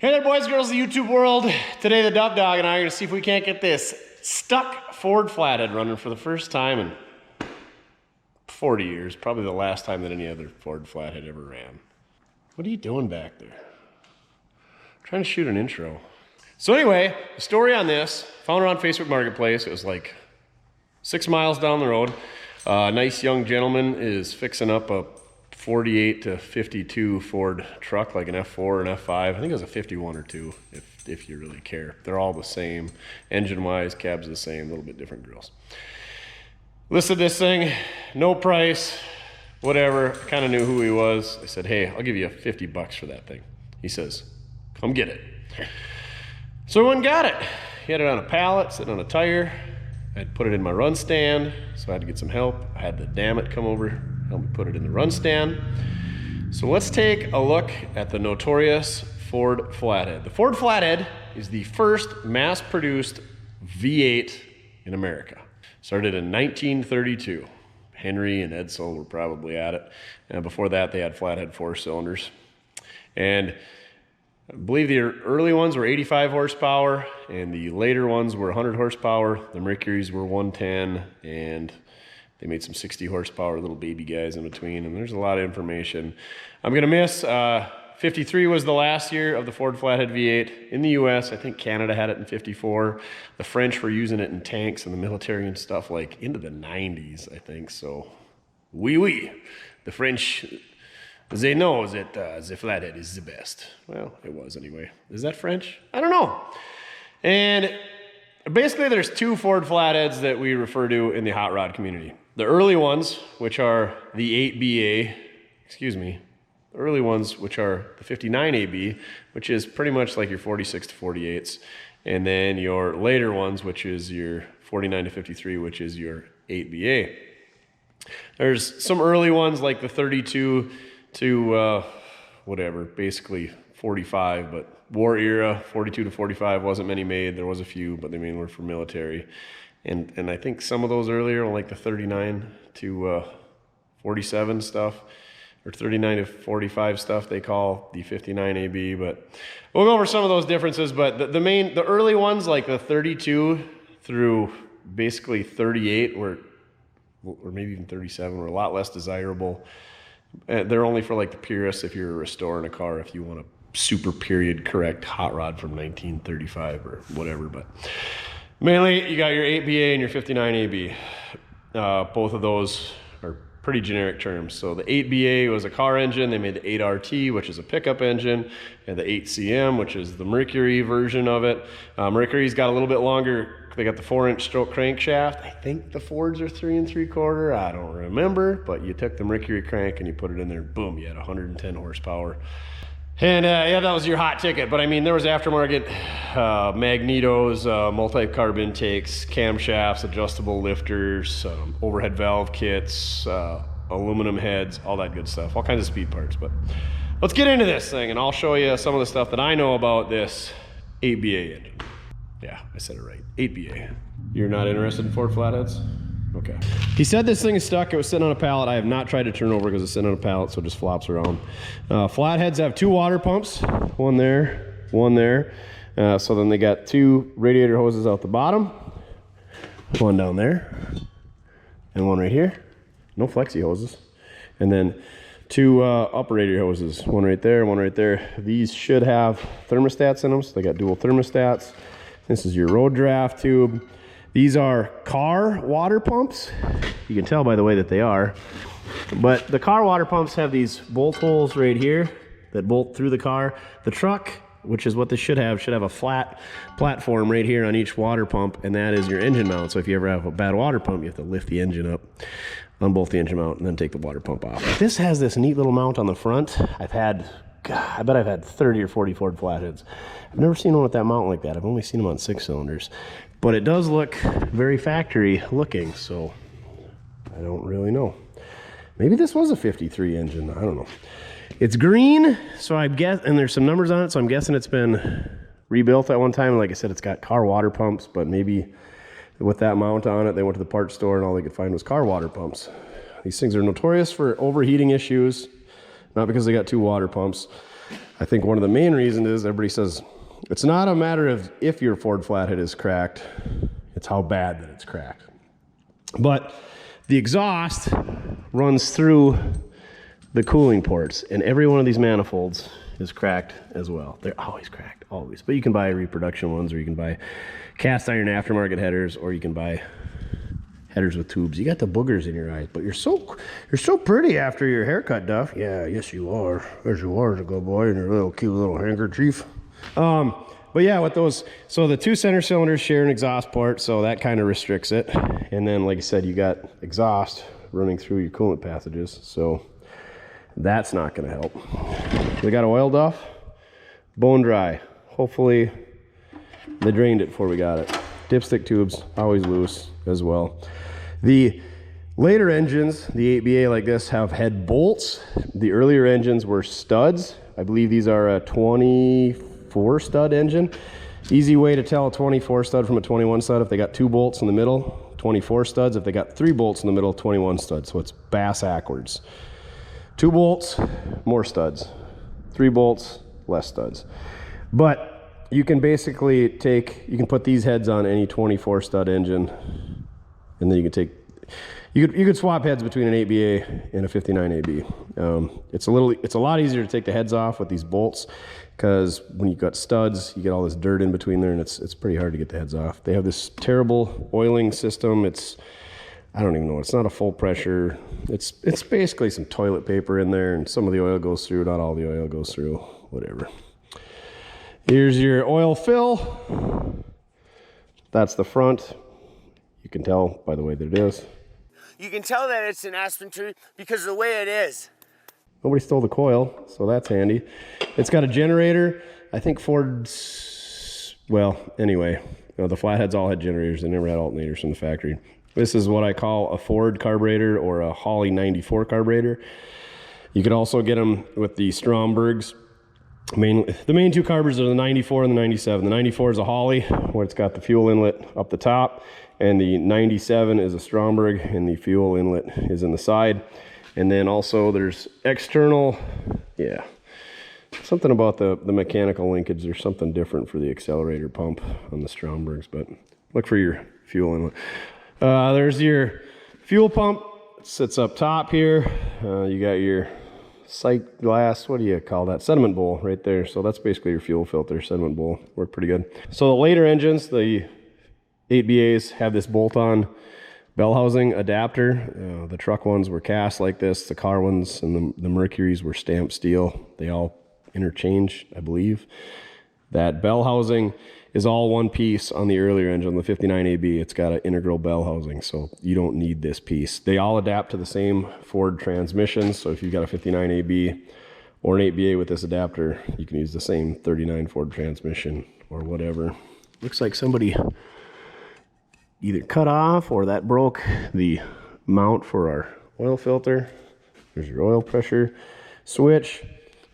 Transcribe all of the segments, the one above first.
Hey there, boys and girls of the YouTube world. Today the Duff Dog and I are going to see if we can't get this stuck Ford Flathead running for the first time in 40 years. Probably the last time that any other Ford Flathead ever ran. What are you doing back there? I'm trying to shoot an intro. So anyway, the story on this, found it on Facebook Marketplace. It was like 6 miles down the road. A nice young gentleman is fixing up a 48 to 52 Ford truck, like an F4 or an F5. I think it was a 51 or 2, if you really care. They're all the same. Engine-wise, cab's the same, a little bit different grills. Listed this thing, no price, whatever. Kind of knew who he was. I said, hey, I'll give you $50 for that thing. He says, come get it. So I went and got it. He had it on a pallet, sitting on a tire. I had put it in my run stand, so I had to get some help. I had the Dammit come over, help me put it in the run stand. So let's take a look at the notorious Ford Flathead. The Ford Flathead is the first mass-produced V8 in America. Started in 1932. Henry and Edsel were probably at it. And before that, they had Flathead 4-cylinders. And I believe the early ones were 85 horsepower, and the later ones were 100 horsepower. The Mercuries were 110, and they made some 60 horsepower little baby guys in between, and there's a lot of information. I'm gonna miss, 53 was the last year of the Ford Flathead V8 in the US. I think Canada had it in 54. The French were using it in tanks and the military and stuff like into the 90s, I think, so oui. The French, they know that the Flathead is the best. Well, it was anyway. Is that French? I don't know. And basically there's two Ford Flatheads that we refer to in the hot rod community. The early ones, which are the 8BA, the early ones, which are the 59AB, which is pretty much like your 46 to 48s. And then your later ones, which is your 49 to 53, which is your 8BA. There's some early ones like the 32 to whatever, basically 45, but war era, 42 to 45, wasn't many made. There was a few, but they mainly were for military. And I think some of those earlier, like the 39 to 47 stuff, or 39 to 45 stuff, they call the 59AB, but we'll go over some of those differences. But the early ones, like the 32 through basically 38, or maybe even 37, were a lot less desirable. They're only for like the purists if you're restoring a car, if you want a super period correct hot rod from 1935 or whatever. But mainly you got your 8BA and your 59AB. Both of those are pretty generic terms. So the 8BA was a car engine. They made the 8RT, which is a pickup engine, and the 8CM, which is the Mercury version of it. Mercury's got a little bit longer. They got the 4-inch stroke crankshaft. I think the Fords are 3 3/4. I don't remember, but you took the Mercury crank and you put it in there. Boom, you had 110 horsepower. And yeah, that was your hot ticket. But I mean, there was aftermarket magnetos, multi-carb intakes, camshafts, adjustable lifters, overhead valve kits, aluminum heads, all that good stuff, all kinds of speed parts. But let's get into this thing, and I'll show you some of the stuff that I know about this 8BA engine. Yeah, I said it right, 8BA. You're not interested in Ford Flatheads? Okay. He said this thing is stuck. It was sitting on a pallet. I have not tried to turn over because it's sitting on a pallet, so it just flops around. Flatheads have 2 water pumps, one there, one there. So then they got 2 radiator hoses out the bottom, one down there, and one right here. No flexi hoses. And then 2 upper radiator hoses, one right there, one right there. These should have thermostats in them, so they got dual thermostats. This is your road draft tube. These are car water pumps. You can tell by the way that they are. But the car water pumps have these bolt holes right here that bolt through the car. The truck, which is what this should have a flat platform right here on each water pump, and that is your engine mount. So if you ever have a bad water pump, you have to lift the engine up, unbolt the engine mount, and then take the water pump off. This has this neat little mount on the front. I bet I've had 30 or 40 Ford Flatheads. I've never seen one with that mount like that. I've only seen them on 6-cylinders. But it does look very factory looking, so I don't really know. Maybe this was a 53 engine, I don't know. It's green, so I guess, and there's some numbers on it, so I'm guessing it's been rebuilt at one time. Like I said, it's got car water pumps, but maybe with that mount on it, they went to the parts store and all they could find was car water pumps. These things are notorious for overheating issues, not because they got 2 water pumps. I think one of the main reasons is everybody says it's not a matter of if your Ford Flathead is cracked, it's how bad that it's cracked. But the exhaust runs through the cooling ports, and every one of these manifolds is cracked as well. They're always cracked, always. But you can buy reproduction ones, or you can buy cast iron aftermarket headers, or you can buy headers with tubes. You got the boogers in your eyes, but you're so pretty after your haircut, Duff. Yeah, yes you are. Yes you are, as a good boy, and your little cute little handkerchief. But yeah, with those, so the two center cylinders share an exhaust port, so that kind of restricts it. And then, like I said, you got exhaust running through your coolant passages, so that's not going to help. We got oil, Duff, bone dry. Hopefully they drained it before we got it. Dipstick tubes always loose as well. The later engines, the 8BA like this, have head bolts. The earlier engines were studs. I believe these are a 24 stud engine. Easy way to tell a 24 stud from a 21 stud: if they got 2 bolts in the middle, 24 studs. If they got 3 bolts in the middle, 21 studs. So it's bass backwards. 2 bolts, more studs. 3 bolts, less studs. But you can basically you can put these heads on any 24 stud engine, and then you can you could swap heads between an 8BA and a 59AB. It's a lot easier to take the heads off with these bolts, because when you've got studs, you get all this dirt in between there, and it's pretty hard to get the heads off. They have this terrible oiling system. I don't even know. It's not a full pressure. It's basically some toilet paper in there, and some of the oil goes through. Not all the oil goes through. Whatever. Here's your oil fill. That's the front. You can tell by the way that it is. You can tell that it's an aspen tree because of the way it is. Nobody stole the coil, so that's handy. It's got a generator. I think Ford's, well, anyway, the Flatheads all had generators. They never had alternators from the factory. This is what I call a Ford carburetor, or a Holley 94 carburetor. You could also get them with the Strombergs. The main 2 carburetors are the 94 and the 97. The 94 is a Holley, where it's got the fuel inlet up the top, and the 97 is a Stromberg, and the fuel inlet is in the side. And then also there's external, yeah, something about the mechanical linkage. There's something different for the accelerator pump on the Strombergs, but look for your fuel inlet. There's your fuel pump. It sits up top here. You got your sight glass, what do you call that? Sediment bowl right there. So that's basically your fuel filter, sediment bowl. Worked pretty good. So the later engines, the 8BAs, have this bolt-on bell housing adapter. The truck ones were cast like this. The car ones and the Mercuries were stamped steel. They all interchange, I believe. That bell housing is all one piece on the earlier engine, the 59AB. It's got an integral bell housing, so you don't need this piece. They all adapt to the same Ford transmissions, so if you've got a 59AB or an 8BA with this adapter, you can use the same 39 Ford transmission or whatever. Looks like somebody either cut off or that broke the mount for our oil filter. There's your oil pressure switch.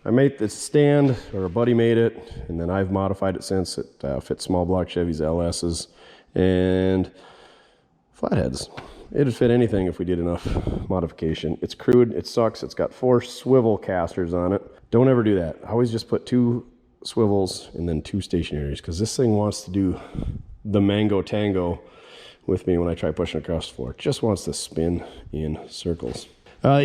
I made this stand, or a buddy made it, and then I've modified it since. It fits small block Chevys, LS's, and Flatheads. It'd fit anything if we did enough modification. It's crude, it sucks, it's got 4 swivel casters on it. Don't ever do that. I always just put 2 swivels and then 2 stationaries, because this thing wants to do the mango tango with me when I try pushing across the floor. It just wants to spin in circles. Another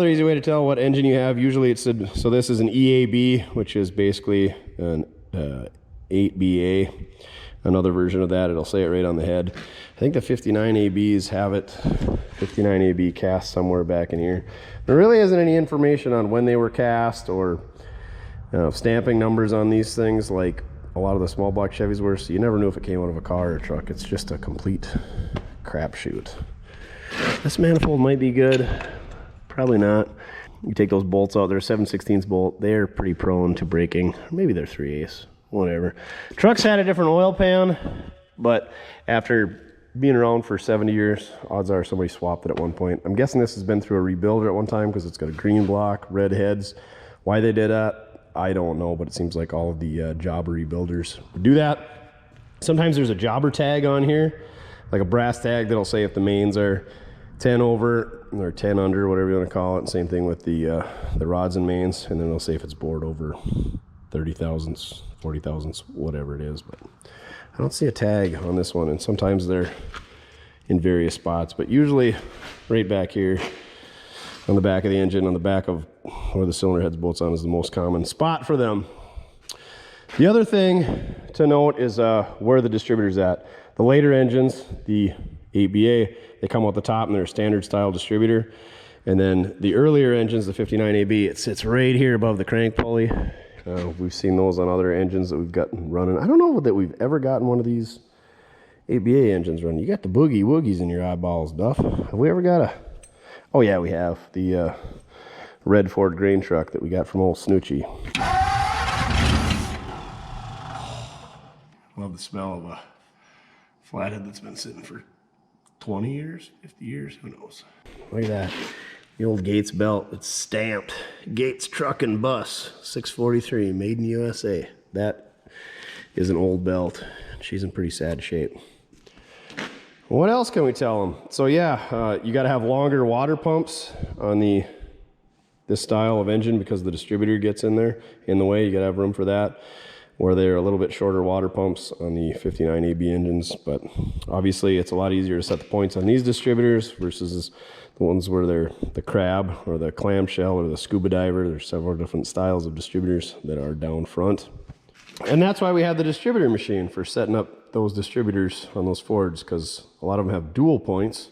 easy way to tell what engine you have. Usually it's so this is an EAB, which is basically an 8BA. Another version of that, it'll say it right on the head. I think the 59ABs have it, 59AB cast somewhere back in here. There really isn't any information on when they were cast, or stamping numbers on these things like a lot of the small block Chevys were, so you never knew if it came out of a car or a truck. It's just a complete crapshoot. This manifold might be good. Probably not. You take those bolts out, they're a 7/16 bolt. They're pretty prone to breaking. Maybe they're 3/8, whatever. Trucks had a different oil pan, but after being around for 70 years, odds are somebody swapped it at one point. I'm guessing this has been through a rebuilder at one time, because it's got a green block, red heads. Why they did that, I don't know, but it seems like all of the jobber rebuilders would do that. Sometimes there's a jobber tag on here, like a brass tag that'll say if the mains are 10 over or 10 under, whatever you want to call it. Same thing with the rods and mains, and then it'll say if it's bored over 30 thousandths, 40 thousandths, whatever it is. But I don't see a tag on this one, and sometimes they're in various spots, but usually right back here on the back of the engine, on the back of where the cylinder heads bolts on, is the most common spot for them. The other thing to note is where the distributor's at. The later engines, the 8BA, they come out the top and they're a standard style distributor. And then the earlier engines, the 59AB, it sits right here above the crank pulley. We've seen those on other engines that we've gotten running. I don't know that we've ever gotten one of these 8BA engines running. You got the boogie woogies in your eyeballs, Duff. Have we ever got a... Oh yeah, we have. The red Ford grain truck that we got from old Snoochie. Love the smell of a flathead that's been sitting for 20 years, 50 years, who knows. Look at that. The old Gates belt. It's stamped. Gates Truck and Bus, 643, made in USA. That is an old belt. She's in pretty sad shape. What else can we tell them? So yeah, you got to have longer water pumps on this style of engine because the distributor gets in there in the way. You got to have room for that. Where they're a little bit shorter water pumps on the 59AB engines, but obviously it's a lot easier to set the points on these distributors versus the ones where they're the crab or the clamshell or the scuba diver. There's several different styles of distributors that are down front. And that's why we had the distributor machine for setting up those distributors on those Fords, because a lot of them have dual points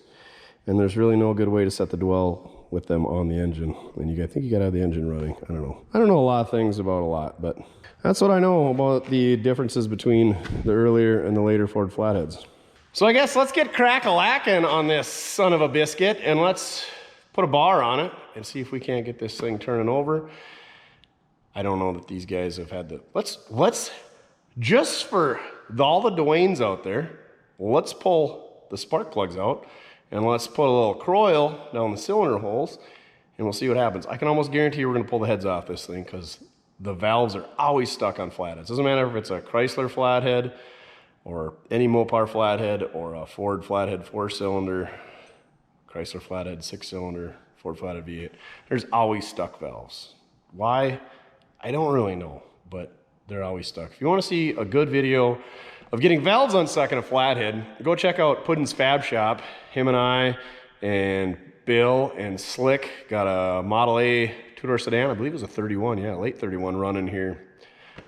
and there's really no good way to set the dwell with them on the engine. And I think you gotta have the engine running. I don't know. I don't know a lot of things about a lot, but that's what I know about the differences between the earlier and the later Ford Flatheads. So I guess let's get crack-a-lackin' on this son of a biscuit and let's put a bar on it and see if we can't get this thing turning over. I don't know that these guys have had the... Let's just for all the Dwaynes out there, let's pull the spark plugs out and let's put a little coil down the cylinder holes and we'll see what happens. I can almost guarantee we're gonna pull the heads off this thing because the valves are always stuck on flatheads. Doesn't matter if it's a Chrysler flathead or any Mopar flathead or a Ford flathead 4-cylinder, Chrysler flathead 6-cylinder, Ford flathead V8. There's always stuck valves. Why? I don't really know, but they're always stuck. If you want to see a good video of getting valves unstuck in a flathead, go check out Puddin's Fab Shop. Him and I and Bill and Slick got a Model A two-door sedan. I believe it was a 31, yeah, late 31 running here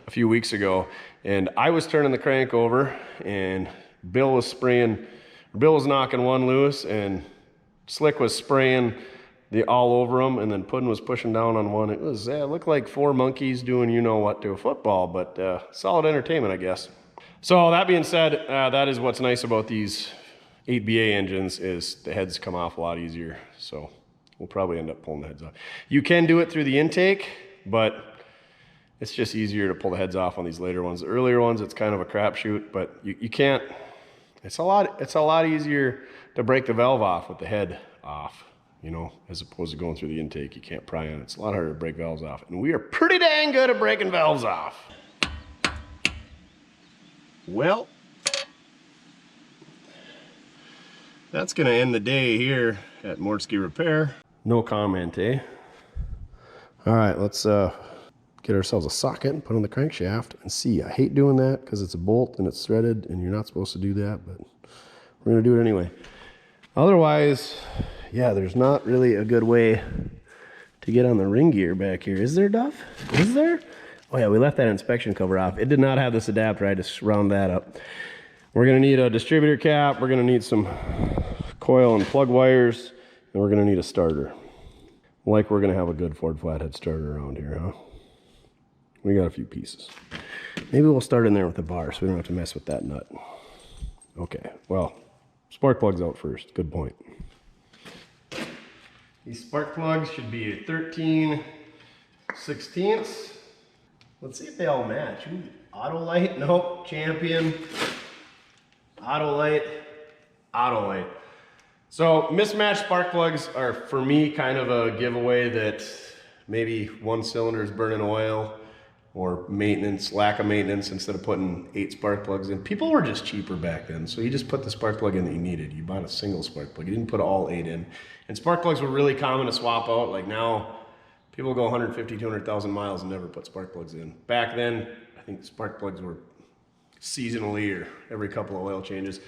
a few weeks ago. And I was turning the crank over and Bill was knocking one loose and Slick was spraying all over them, and then Puddin was pushing down on one. It looked like four monkeys doing you-know-what to a football, but solid entertainment, I guess. So that being said, that is what's nice about these 8BA engines is the heads come off a lot easier. So we'll probably end up pulling the heads off. You can do it through the intake, but it's just easier to pull the heads off on these later ones. The earlier ones, it's kind of a crapshoot, but you can't. It's a lot easier to break the valve off with the head off, you know, as opposed to going through the intake. You can't pry on it. It's a lot harder to break valves off, and we are pretty dang good at breaking valves off. Well, that's gonna end the day here at Mortske Repair. No comment, eh? All right, let's get ourselves a socket and put on the crankshaft and see. I hate doing that because it's a bolt and it's threaded and you're not supposed to do that, but we're gonna do it anyway. Otherwise, yeah, there's not really a good way to get on the ring gear back here. Is there, Duff? Is there? Oh yeah, we left that inspection cover off. It did not have this adapter. I just round that up. We're gonna need a distributor cap. We're gonna need some coil and plug wires, and we're gonna need a starter. Like we're gonna have a good Ford Flathead starter around here, huh? We got a few pieces. Maybe we'll start in there with the bar so we don't have to mess with that nut. Okay, well, spark plugs out first. Good point. These spark plugs should be a 13/16. Let's see if they all match. Ooh, Autolite, nope. Champion, Autolite, Autolite. So mismatched spark plugs are, for me, kind of a giveaway that maybe one cylinder is burning oil or maintenance, lack of maintenance, instead of putting 8 spark plugs in. People were just cheaper back then, so you just put the spark plug in that you needed. You bought a single spark plug. You didn't put all 8 in. And spark plugs were really common to swap out. Like now, people go 150, 200,000 miles and never put spark plugs in. Back then, I think spark plugs were seasonally or every couple of oil changes.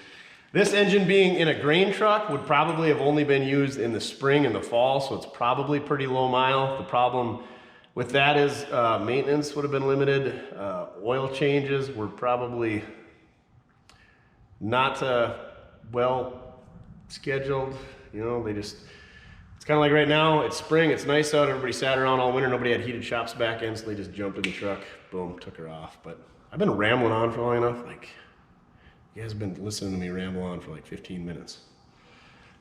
This engine being in a grain truck would probably have only been used in the spring and the fall, so it's probably pretty low mile. The problem with that is maintenance would have been limited. Oil changes were probably not well scheduled. You know, it's kind of like right now, it's spring, it's nice out, everybody sat around all winter, nobody had heated shops back in, so they just jumped in the truck, boom, took her off. But I've been rambling on for long enough. Like, you guys have been listening to me ramble on for like 15 minutes.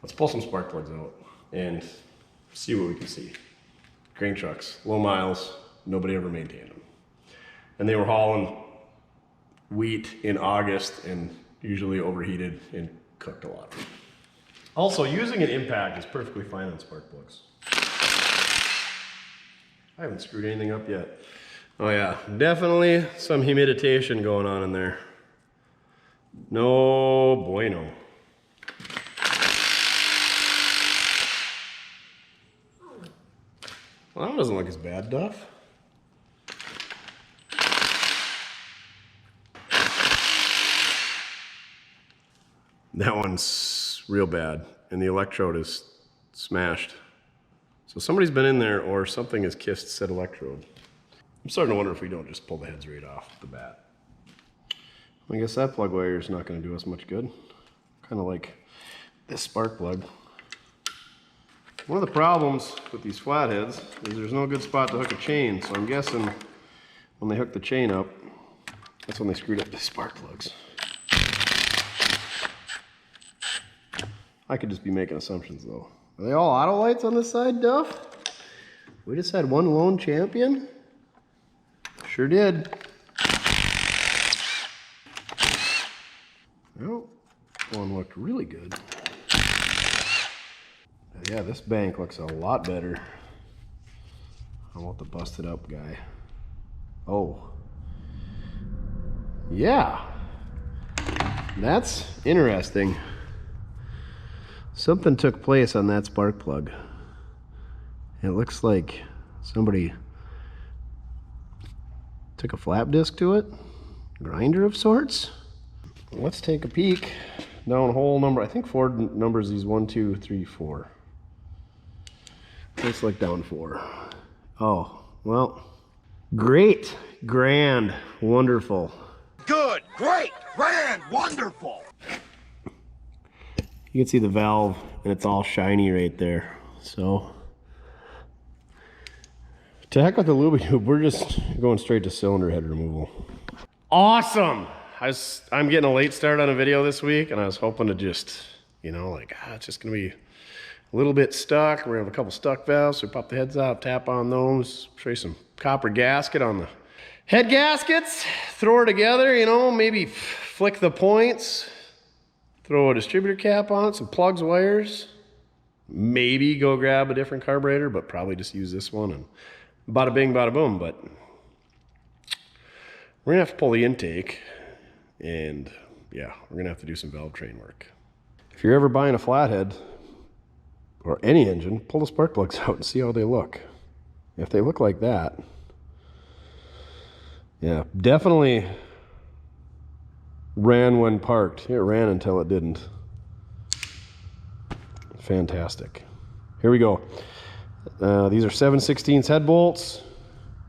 Let's pull some spark plugs out and see what we can see. Grain trucks, low miles, nobody ever maintained them. And they were hauling wheat in August and usually overheated and cooked a lot. Also, using an impact is perfectly fine on spark plugs. I haven't screwed anything up yet. Oh yeah, definitely some humidification going on in there. No bueno. Well, that doesn't look as bad, Duff. That one's real bad, and the electrode is smashed. So somebody's been in there, or something has kissed said electrode. I'm starting to wonder if we don't just pull the heads right off the bat. I guess that plug wire is not going to do us much good. Kind of like this spark plug. One of the problems with these flatheads is there's no good spot to hook a chain, so I'm guessing when they hook the chain up, that's when they screwed up the spark plugs. I could just be making assumptions though. Are they all auto lights on this side, Duff? We just had one lone champion? Sure did. Well, one looked really good. Yeah, this bank looks a lot better. How about the busted up guy? Oh. Yeah. That's interesting. Something took place on that spark plug. It looks like somebody took a flap disc to it. Grinder of sorts. Let's take a peek down hole number. I think Ford numbers these 1, 2, 3, 4. Let's look down 4. Oh, well, great, grand, wonderful. Good, great, grand, wonderful. You can see the valve, and it's all shiny right there. So, to heck with the lube tube, we're just going straight to cylinder head removal. Awesome! I'm getting a late start on a video this week, and I was hoping to just, you know, like, it's just gonna be a little bit stuck. We're gonna have a couple stuck valves, so pop the heads out, tap on those, show you some copper gasket on the head gaskets, throw her together, you know, maybe flick the points, throw a distributor cap on it, some plugs, wires, maybe go grab a different carburetor, but probably just use this one, and bada bing, bada boom. But we're gonna have to pull the intake, and yeah, we're gonna have to do some valve train work. If you're ever buying a flathead, or any engine, pull the spark plugs out and see how they look. If they look like that, yeah, definitely ran when parked. It ran until it didn't. Fantastic. Here we go. These are 7/16 head bolts,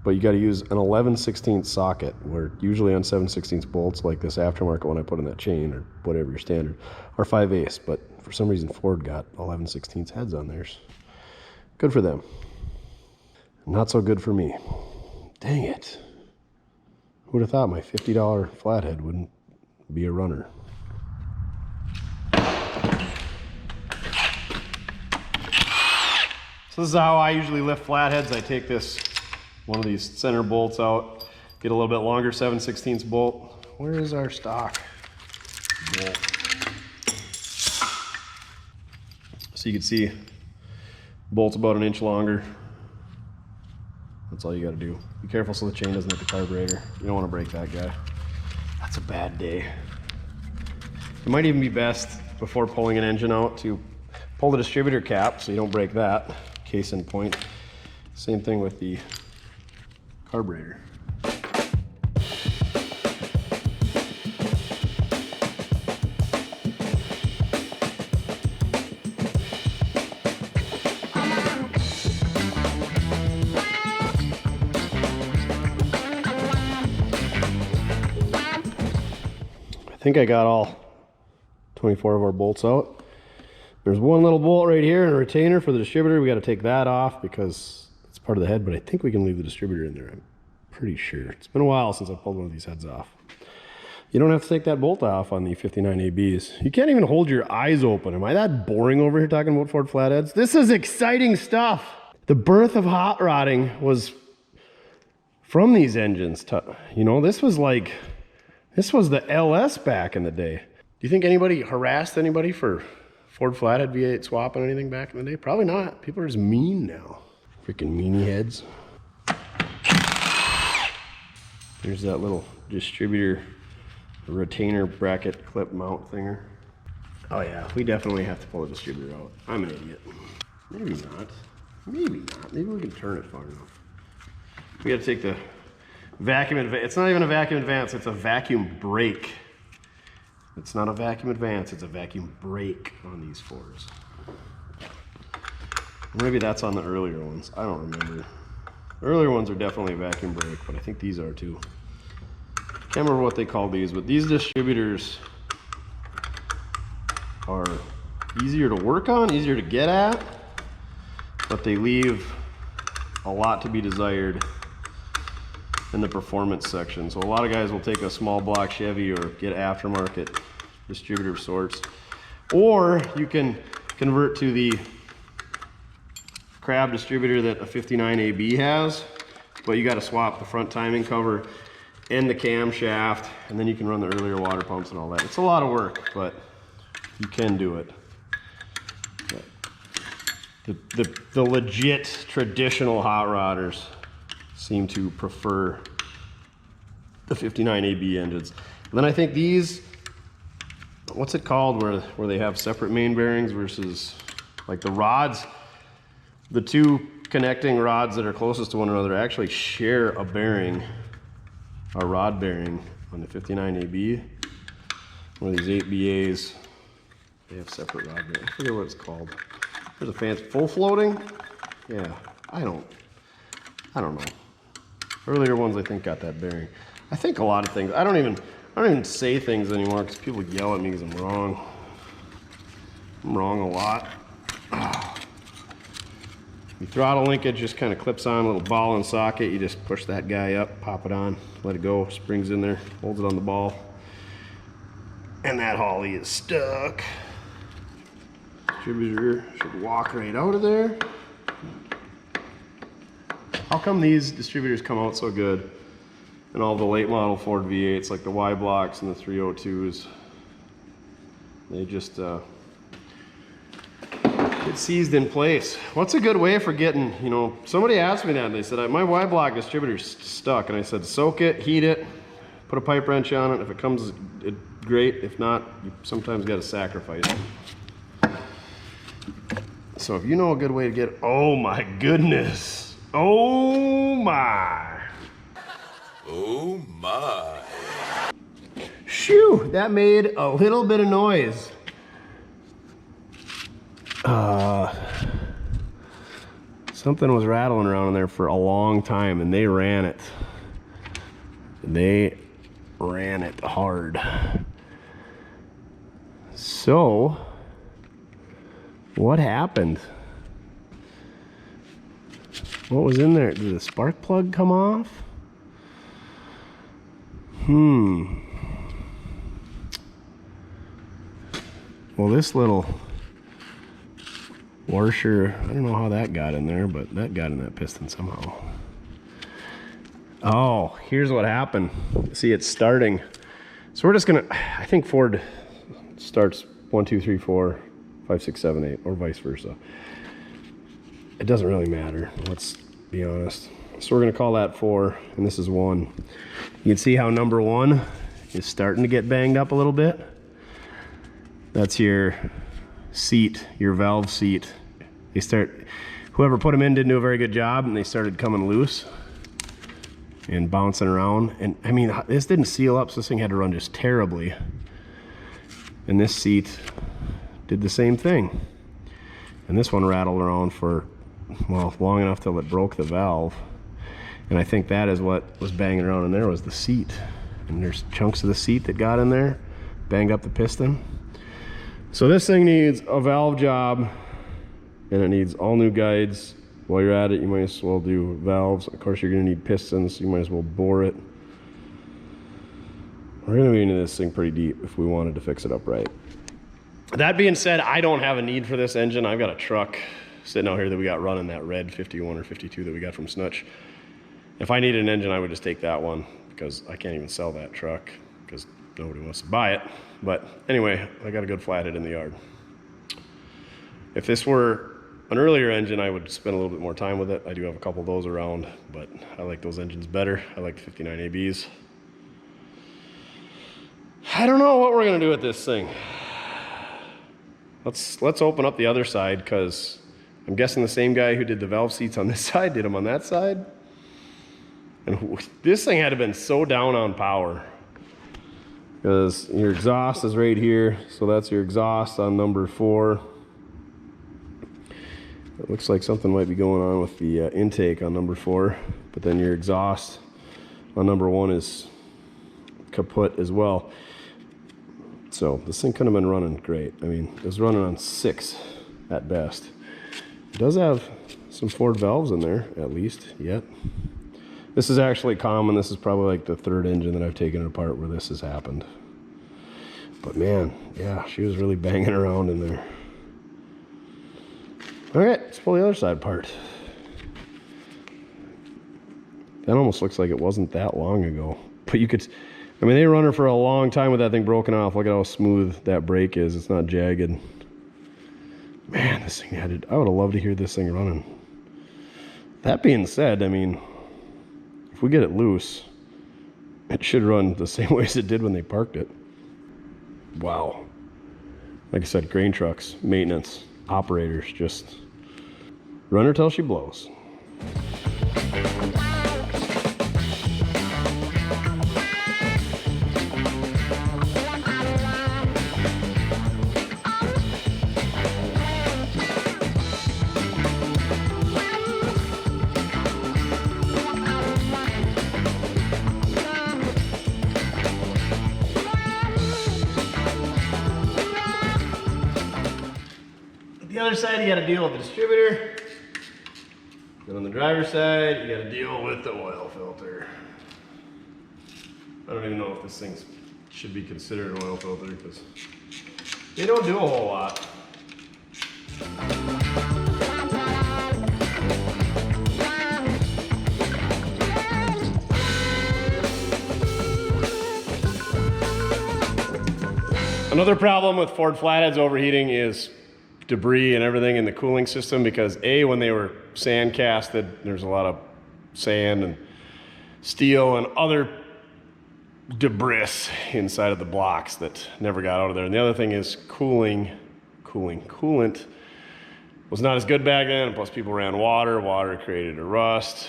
but you got to use an 11/16 socket, where usually on 7/16 bolts like this aftermarket one I put in that chain, or whatever your standard, are 5/8, but for some reason Ford got 11/16 heads on theirs. Good for them. Not so good for me. Dang it. Who would have thought my $50 flathead wouldn't be a runner? So this is how I usually lift flatheads. I take one of these center bolts out, get a little bit longer 7/16 bolt. Where is our stock bolt? So you can see bolt's about 1 inch longer. That's all you gotta do. Be careful so the chain doesn't hit the carburetor. You don't wanna break that guy. That's a bad day. It might even be best before pulling an engine out to pull the distributor cap so you don't break that. Case in point. Same thing with the carburetor. I think I got all 24 of our bolts out. There's one little bolt right here and a retainer for the distributor. We got to take that off because it's part of the head, but I think we can leave the distributor in there. I'm pretty sure. It's been a while since I pulled one of these heads off. You don't have to take that bolt off on the 59 ABs. You can't even hold your eyes open. Am I that boring over here talking about Ford Flatheads? This is exciting stuff. The birth of hot rodding was from these engines. You know, this was the LS back in the day. Do you think anybody harassed anybody for Ford Flathead V8 swap and anything back in the day? Probably not. People are just mean now. Freaking meanie heads. There's that little distributor retainer bracket clip mount thinger. Oh yeah, we definitely have to pull the distributor out. I'm an idiot. Maybe not. Maybe not. Maybe we can turn it far enough. We gotta take the vacuum advance. It's not even a vacuum advance, it's a vacuum brake. It's not a vacuum advance, it's a vacuum brake on these Fords. Maybe that's on the earlier ones. I don't remember. Earlier ones are definitely a vacuum brake, but I think these are too. Can't remember what they call these, but these distributors are easier to work on, easier to get at, but they leave a lot to be desired in the performance section. So a lot of guys will take a small block Chevy or get aftermarket distributor of sorts, or you can convert to the crab distributor that a 59 AB has, but you got to swap the front timing cover and the camshaft, and then you can run the earlier water pumps and all that. It's a lot of work, but you can do it. The legit traditional hot rodders seem to prefer the 59 AB engines. And then I think these, what's it called, where they have separate main bearings versus like the rods, the two connecting rods that are closest to one another actually share a bearing, a rod bearing on the 59 AB. One of these 8BAs, they have separate rod bearings. I forget what it's called. There's a fancy full floating. Yeah, I don't know. Earlier ones I think got that bearing. I think a lot of things. I don't even say things anymore because people yell at me because I'm wrong. I'm wrong a lot. The throttle linkage just kind of clips on a little ball and socket. You just push that guy up, pop it on, let it go. Springs in there, holds it on the ball, and that Holly is stuck. Distributor should walk right out of there. How come these distributors come out so good in all the late model Ford V8s, like the Y blocks and the 302s? They just get seized in place. What's a good way for getting, you know, somebody asked me that and they said, my Y block distributor's stuck, and I said, soak it, heat it, put a pipe wrench on it. If it comes, great. If not, you sometimes got to sacrifice it. So if you know a good way to get, oh my goodness. Oh my. Oh my. Shoo, that made a little bit of noise. Something was rattling around in there for a long time and they ran it. They ran it hard. So, what happened? What was in there? Did the spark plug come off? Well, this little washer, I don't know how that got in there, but that got in that piston somehow. Oh, here's what happened. See, it's starting. So we're just gonna, I think Ford starts 1, 2, 3, 4, 5, 6, 7, 8, or vice versa. It doesn't really matter, let's be honest. So we're gonna call that 4, and this is 1. You can see how number 1 is starting to get banged up a little bit. That's your seat, your valve seat. Whoever put them in didn't do a very good job, and they started coming loose and bouncing around. And I mean, this didn't seal up, so this thing had to run just terribly. And this seat did the same thing. And this one rattled around for, well, long enough till it broke the valve. And I think that is what was banging around in there, was the seat. And there's chunks of the seat that got in there, banged up the piston. So this thing needs a valve job, and it needs all new guides. While you're at it, you might as well do valves. Of course, you're gonna need pistons, so you might as well bore it. We're gonna be into this thing pretty deep if we wanted to fix it up right. That being said, I don't have a need for this engine. I've got a truck sitting out here that we got running, that red 51 or 52 that we got from Snutch. If I needed an engine, I would just take that one, because I can't even sell that truck because nobody wants to buy it. But anyway, I got a good Flathead in the yard. If this were an earlier engine, I would spend a little bit more time with it. I do have a couple of those around, but I like those engines better. I like the 59 ABs. I don't know what we're gonna do with this thing. Let's open up the other side, because I'm guessing the same guy who did the valve seats on this side did them on that side. And this thing had to have been so down on power, because your exhaust is right here. So that's your exhaust on number 4. It looks like something might be going on with the intake on number 4, but then your exhaust on number 1 is kaput as well. So this thing could have been running great. I mean, it was running on 6 at best. It does have some Ford valves in there, at least, yet. This is actually common. This is probably like the 3rd engine that I've taken apart where this has happened. But man, yeah, she was really banging around in there. All right, let's pull the other side apart. That almost looks like it wasn't that long ago. But you could, I mean, they run her for a long time with that thing broken off. Look at how smooth that brake is. It's not jagged. Man, this thing I would have loved to hear this thing running. That being said, I mean, if we get it loose, it should run the same way as it did when they parked it. Wow. Like I said, grain trucks, maintenance, operators, just run her till she blows. The other side, you got to deal with the distributor. Then on the driver's side, you got to deal with the oil filter. I don't even know if this thing should be considered an oil filter, because they don't do a whole lot. Another problem with Ford Flatheads overheating is debris and everything in the cooling system, because when they were sand casted, there's a lot of sand and steel and other debris inside of the blocks that never got out of there. And the other thing is coolant was not as good back then, and plus people ran water created a rust,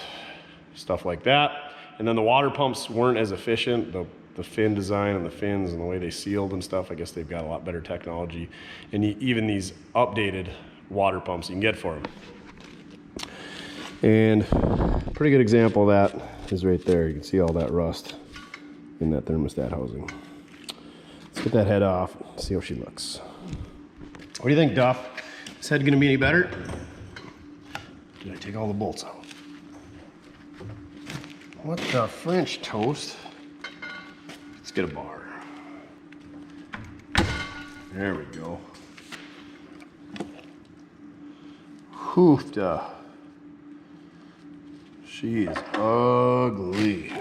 stuff like that. And then the water pumps weren't as efficient. The fin design and the fins and the way they sealed and stuff, I guess they've got a lot better technology. And even these updated water pumps you can get for them. And a pretty good example of that is right there. You can see all that rust in that thermostat housing. Let's get that head off, see how she looks. What do you think, Duff? Is this head gonna be any better? Did I take all the bolts out? What the French toast? Let's get a bar. There we go. Hoofda. She is ugly.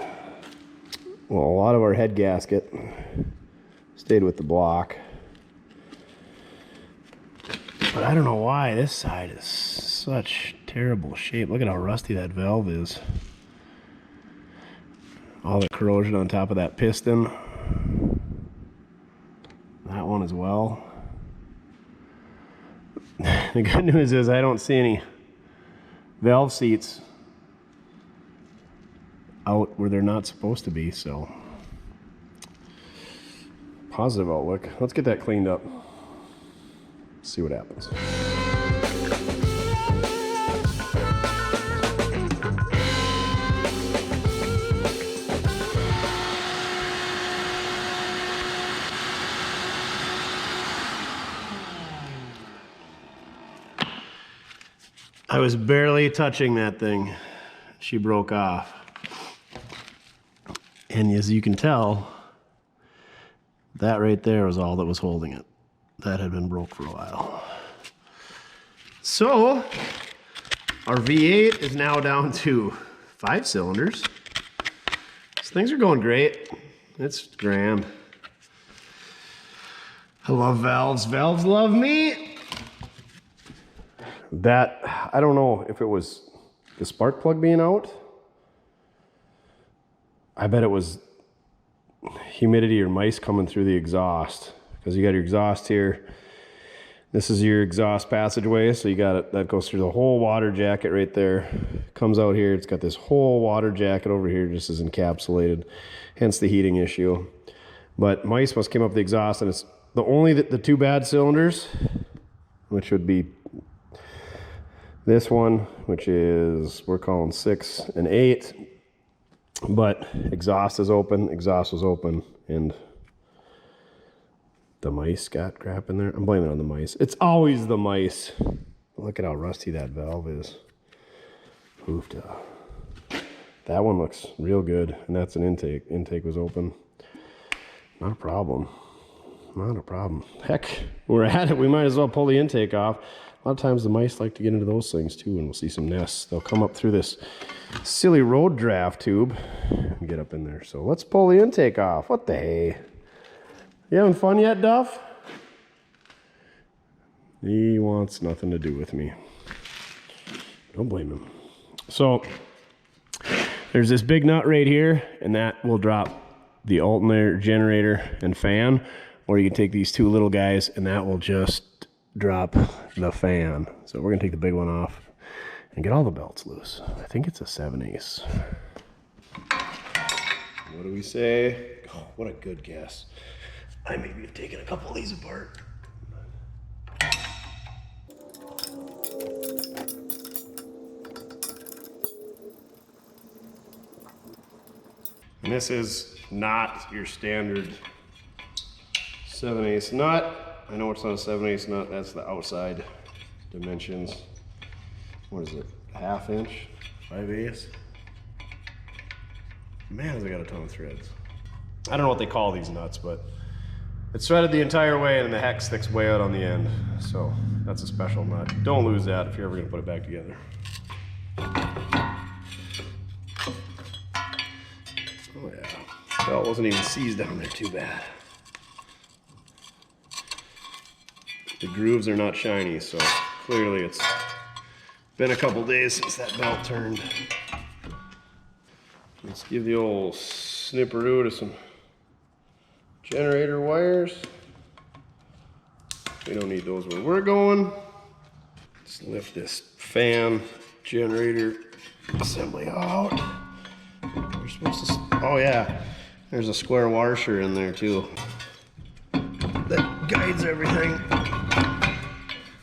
Well, a lot of our head gasket stayed with the block. But I don't know why this side is such terrible shape. Look at how rusty that valve is. all the corrosion on top of that piston. That one as well. The good news is I don't see any valve seats out where they're not supposed to be, so positive outlook. Let's get that cleaned up. See what happens. I was barely touching that thing. She broke off. And as you can tell, that right there was all that was holding it. That had been broke for a while. So, our V8 is now down to 5 cylinders. So things are going great. It's grand. I love valves. Valves love me. That, I don't know if it was the spark plug being out. I bet it was humidity or mice coming through the exhaust, because you got your exhaust here. This is your exhaust passageway, so you got it, that goes through the whole water jacket right there. Comes out here, it's got this whole water jacket over here, just is encapsulated, hence the heating issue. But mice must came up the exhaust, and it's the 2 bad cylinders, which would be this one, which is, we're calling 6 and 8, but exhaust is open, exhaust was open, and the mice got crap in there. I'm blaming it on the mice. It's always the mice. Look at how rusty that valve is. Hoofed. That one looks real good, and that's an intake. Intake was open. Not a problem. Not a problem. Heck, we're at it. We might as well pull the intake off. A lot of times the mice like to get into those things too, and we'll see some nests. They'll come up through this silly road draft tube and get up in there. So let's pull the intake off. What the hey? You having fun yet, Duff? He wants nothing to do with me. Don't blame him. So there's this big nut right here, and that will drop the alternator, generator, and fan. Or you can take these 2 little guys, and that will just drop the fan. So we're gonna take the big one off and get all the belts loose. I think it's a 7/8. What do we say? Oh, what a good guess. I maybe have taken a couple of these apart. And this is not your standard 7/8 nut. I know it's not a 7/8 nut, that's the outside dimensions. What is it, 1/2 inch, 5/8? Man, has it got a ton of threads. I don't know what they call these nuts, but it's threaded the entire way and the hex sticks way out on the end. So that's a special nut. Don't lose that if you're ever gonna put it back together. Oh yeah, well, it wasn't even seized down there too bad. The grooves are not shiny, so clearly it's been a couple days since that belt turned. Let's give the old snipperoo to some generator wires. We don't need those where we're going. Let's lift this fan generator assembly out. We're supposed to, oh yeah, there's a square washer in there too. That guides everything.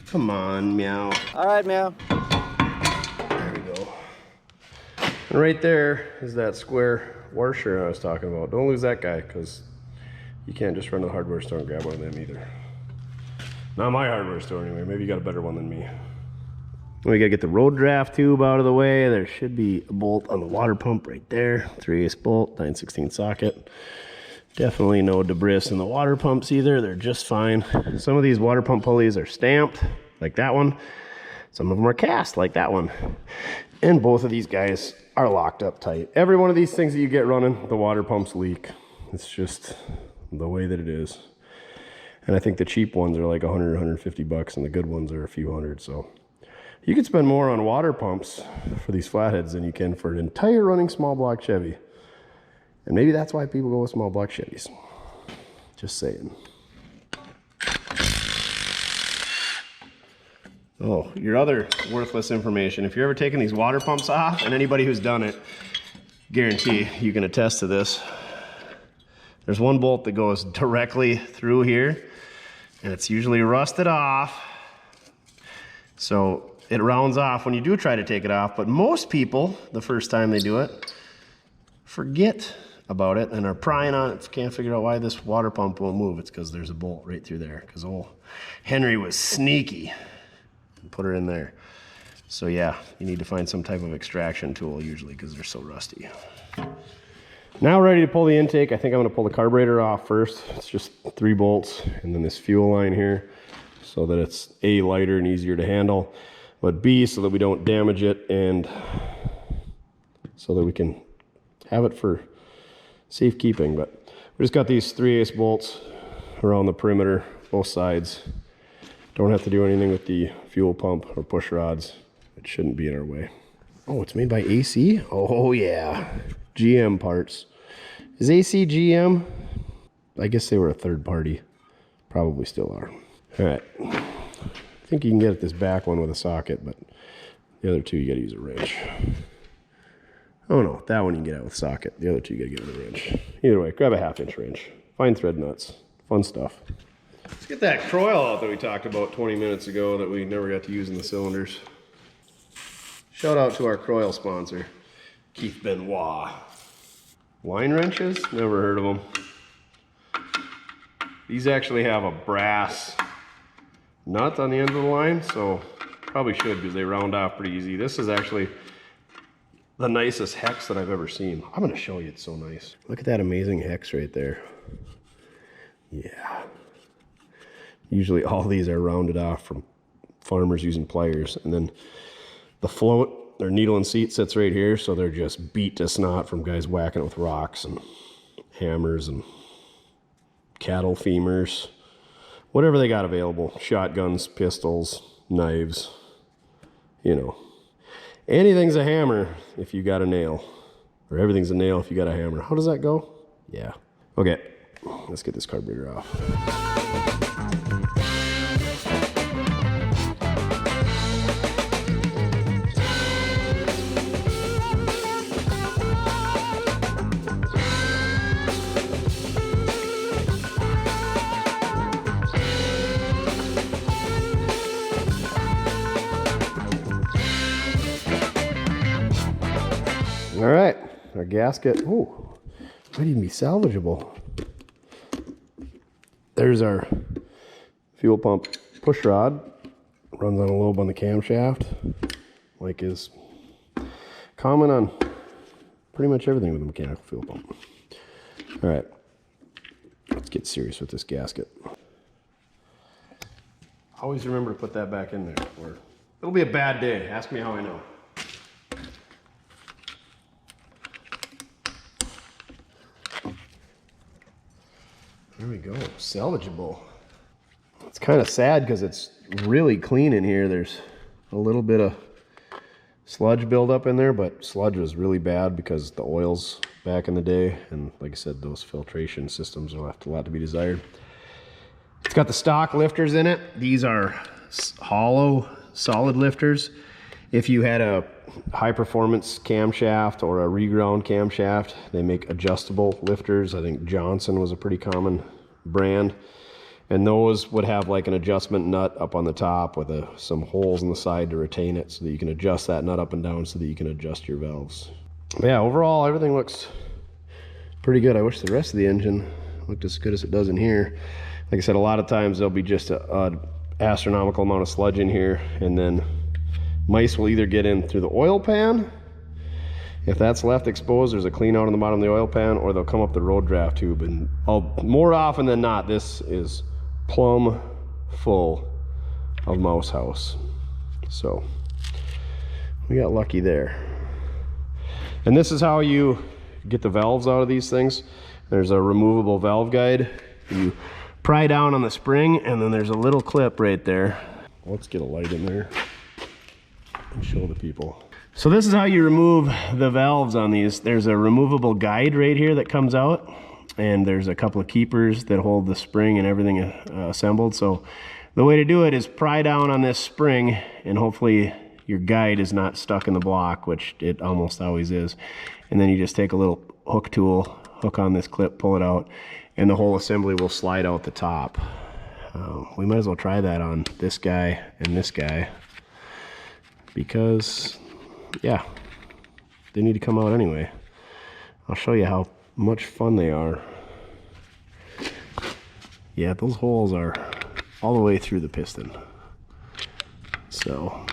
Come on, Meow. All right, Meow. There we go. And right there is that square washer I was talking about. Don't lose that guy, because you can't just run to the hardware store and grab one of them either. Not my hardware store anyway. Maybe you got a better one than me. We gotta get the road draft tube out of the way. There should be a bolt on the water pump right there. 3/8 bolt, 9/16 socket. Definitely no debris in the water pumps either. They're just fine. Some of these water pump pulleys are stamped, like that one. Some of them are cast, like that one. And both of these guys are locked up tight. Every one of these things that you get running, the water pumps leak. It's just the way that it is. And I think the cheap ones are like 100, 150 bucks, and the good ones are a few hundred. So you could spend more on water pumps for these flatheads than you can for an entire running small block Chevy. And maybe that's why people go with small block Chevys. Just saying. Oh, your other worthless information. If you're ever taking these water pumps off, and anybody who's done it, guarantee you can attest to this. There's one bolt that goes directly through here, and it's usually rusted off. So it rounds off when you do try to take it off, but most people, the first time they do it, forget about it and are prying on it, can't figure out why this water pump won't move. It's because there's a bolt right through there, because old Henry was sneaky and put her in there. So yeah, you need to find some type of extraction tool usually because they're so rusty. Now ready to pull the intake. I think I'm going to pull the carburetor off first. It's just 3 bolts and then this fuel line here so that it's A, lighter and easier to handle, but B, so that we don't damage it and so that we can have it for safekeeping. But we just got these 3/8 bolts around the perimeter, both sides. Don't have to do anything with the fuel pump or push rods. It shouldn't be in our way. Oh, it's made by AC? Oh yeah, GM parts. Is AC GM? I guess they were a third party. Probably still are. All right, I think you can get at this back one with a socket, but the other two you gotta use a wrench. Oh no, that one you can get out with a socket. The other two you gotta get with a wrench. Either way, grab a 1/2-inch wrench. Find thread nuts. Fun stuff. Let's get that coil out that we talked about 20 minutes ago that we never got to use in the cylinders. Shout out to our coil sponsor, Keith Benoit. Line wrenches? Never heard of them. These actually have a brass nut on the end of the line, so probably should because they round off pretty easy. This is actually the nicest hex that I've ever seen. I'm going to show you, it's so nice. Look at that amazing hex right there. Yeah. Usually all these are rounded off from farmers using pliers. And then the float, their needle and seat sits right here, so they're just beat to snot from guys whacking it with rocks and hammers and cattle femurs. Whatever they got available. Shotguns, pistols, knives, you know. Anything's a hammer if you got a nail. Or everything's a nail if you got a hammer. How does that go? Yeah. Okay, let's get this carburetor off. All right, our gasket, oh, might even be salvageable. There's our fuel pump push rod, runs on a lobe on the camshaft, like is common on pretty much everything with a mechanical fuel pump. All right, let's get serious with this gasket. Always remember to put that back in there, or it'll be a bad day. Ask me how I know. There we go, salvageable. It's kind of sad because it's really clean in here. There's a little bit of sludge buildup in there, but sludge was really bad because the oils back in the day, and like I said, those filtration systems are left a lot to be desired. It's got the stock lifters in it. These are hollow solid lifters. If you had a high performance camshaft or a reground camshaft, they make adjustable lifters. I think Johnson was a pretty common brand, and those would have like an adjustment nut up on the top with some holes in the side to retain it so that you can adjust that nut up and down so that you can adjust your valves. But yeah, overall everything looks pretty good. I wish the rest of the engine looked as good as it does in here. Like I said, a lot of times there'll be just an astronomical amount of sludge in here, and then mice will either get in through the oil pan. If that's left exposed, there's a clean out on the bottom of the oil pan, or they'll come up the road draft tube. And more often than not, this is plumb full of mouse house. So we got lucky there. And this is how you get the valves out of these things. There's a removable valve guide. You pry down on the spring, and then there's a little clip right there. Let's get a light in there and show the people. So this is how you remove the valves on these. There's a removable guide right here that comes out, and there's a couple of keepers that hold the spring and everything assembled. So the way to do it is pry down on this spring, and hopefully your guide is not stuck in the block, which it almost always is. And then you just take a little hook tool, hook on this clip, pull it out, and the whole assembly will slide out the top. We might as well try that on this guy and this guy, because yeah, they need to come out anyway. I'll show you how much fun they are. Yeah, those holes are all the way through the piston. So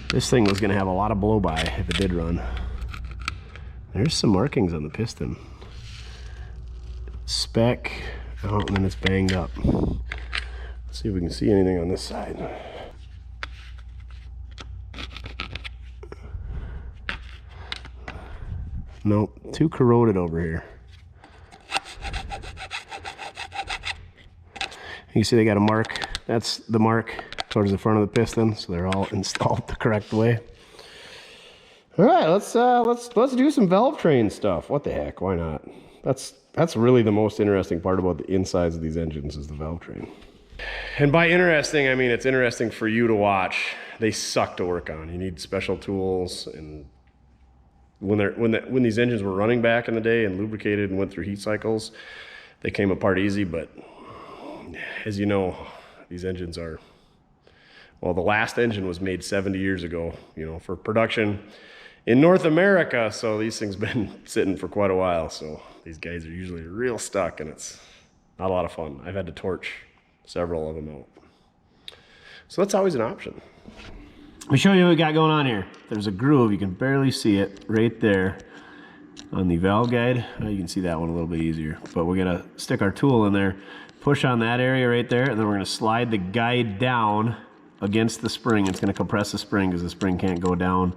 this thing was going to have a lot of blow by if it did run. There's some markings on the piston. Spec, oh, and then it's banged up. Let's see if we can see anything on this side. Nope, too corroded over here. You see they got a mark. That's the mark towards the front of the piston, so they're all installed the correct way. All right, let's do some valve train stuff. What the heck? Why not? That's really the most interesting part about the insides of these engines is the valve train. And by interesting, I mean it's interesting for you to watch. They suck to work on. You need special tools, and when these engines were running back in the day and lubricated and went through heat cycles, they came apart easy. But as you know, these engines are, well, the last engine was made 70 years ago, you know, for production in North America. So these things been sitting for quite a while. So these guys are usually real stuck, and it's not a lot of fun. I've had to torch several of them out. So that's always an option. Let me show you what we got going on here. There's a groove, you can barely see it right there on the valve guide. Oh, you can see that one a little bit easier, but we're gonna stick our tool in there, push on that area right there, and then we're gonna slide the guide down against the spring. It's gonna compress the spring because the spring can't go down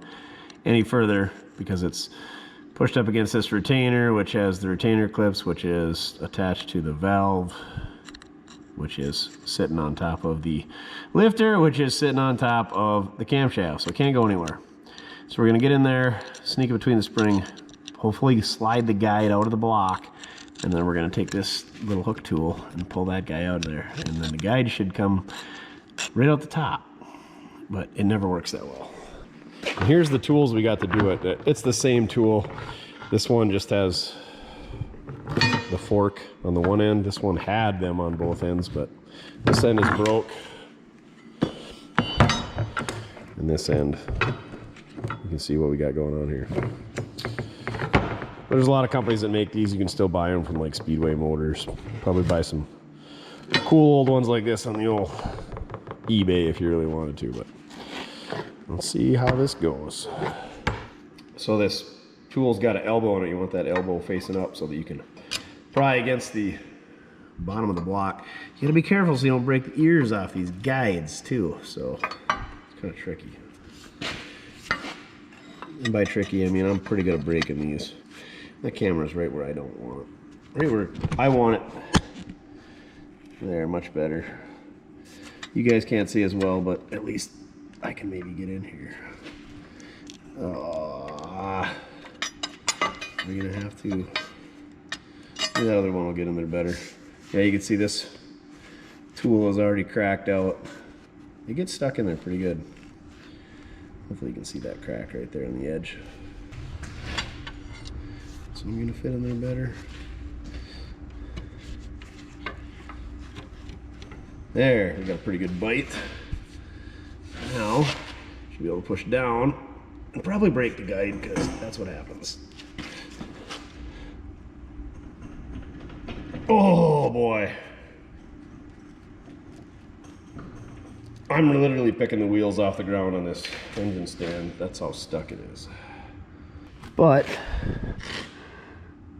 any further because it's pushed up against this retainer, which has the retainer clips, which is attached to the valve, which is sitting on top of the lifter, which is sitting on top of the camshaft, so it can't go anywhere. So we're gonna get in there, sneak it between the spring, hopefully slide the guide out of the block, and then we're gonna take this little hook tool and pull that guy out of there, and then the guide should come right out the top, but it never works that well. And here's the tools we got to do it. It's the same tool. This one just has the fork on the one end. This one had them on both ends, but this end is broke. And this end, you can see what we got going on here. There's a lot of companies that make these. You can still buy them from like Speedway Motors. Probably buy some cool old ones like this on the old eBay if you really wanted to, but let's see how this goes. So this tool's got an elbow on it. You want that elbow facing up so that you can pry against the bottom of the block. You gotta be careful so you don't break the ears off these guides too, so it's kind of tricky. And by tricky, I mean I'm pretty good at breaking these. The camera's right where I don't want it. Right where I want it. There, much better. You guys can't see as well, but at least I can maybe get in here. We're gonna have to, maybe that other one will get in there better. Yeah, you can see this tool is already cracked out. It gets stuck in there pretty good. Hopefully you can see that crack right there on the edge. So I'm gonna fit in there better. There, we got a pretty good bite. Now, should be able to push down and probably break the guide because that's what happens. Oh boy. I'm literally picking the wheels off the ground on this engine stand. That's how stuck it is. But,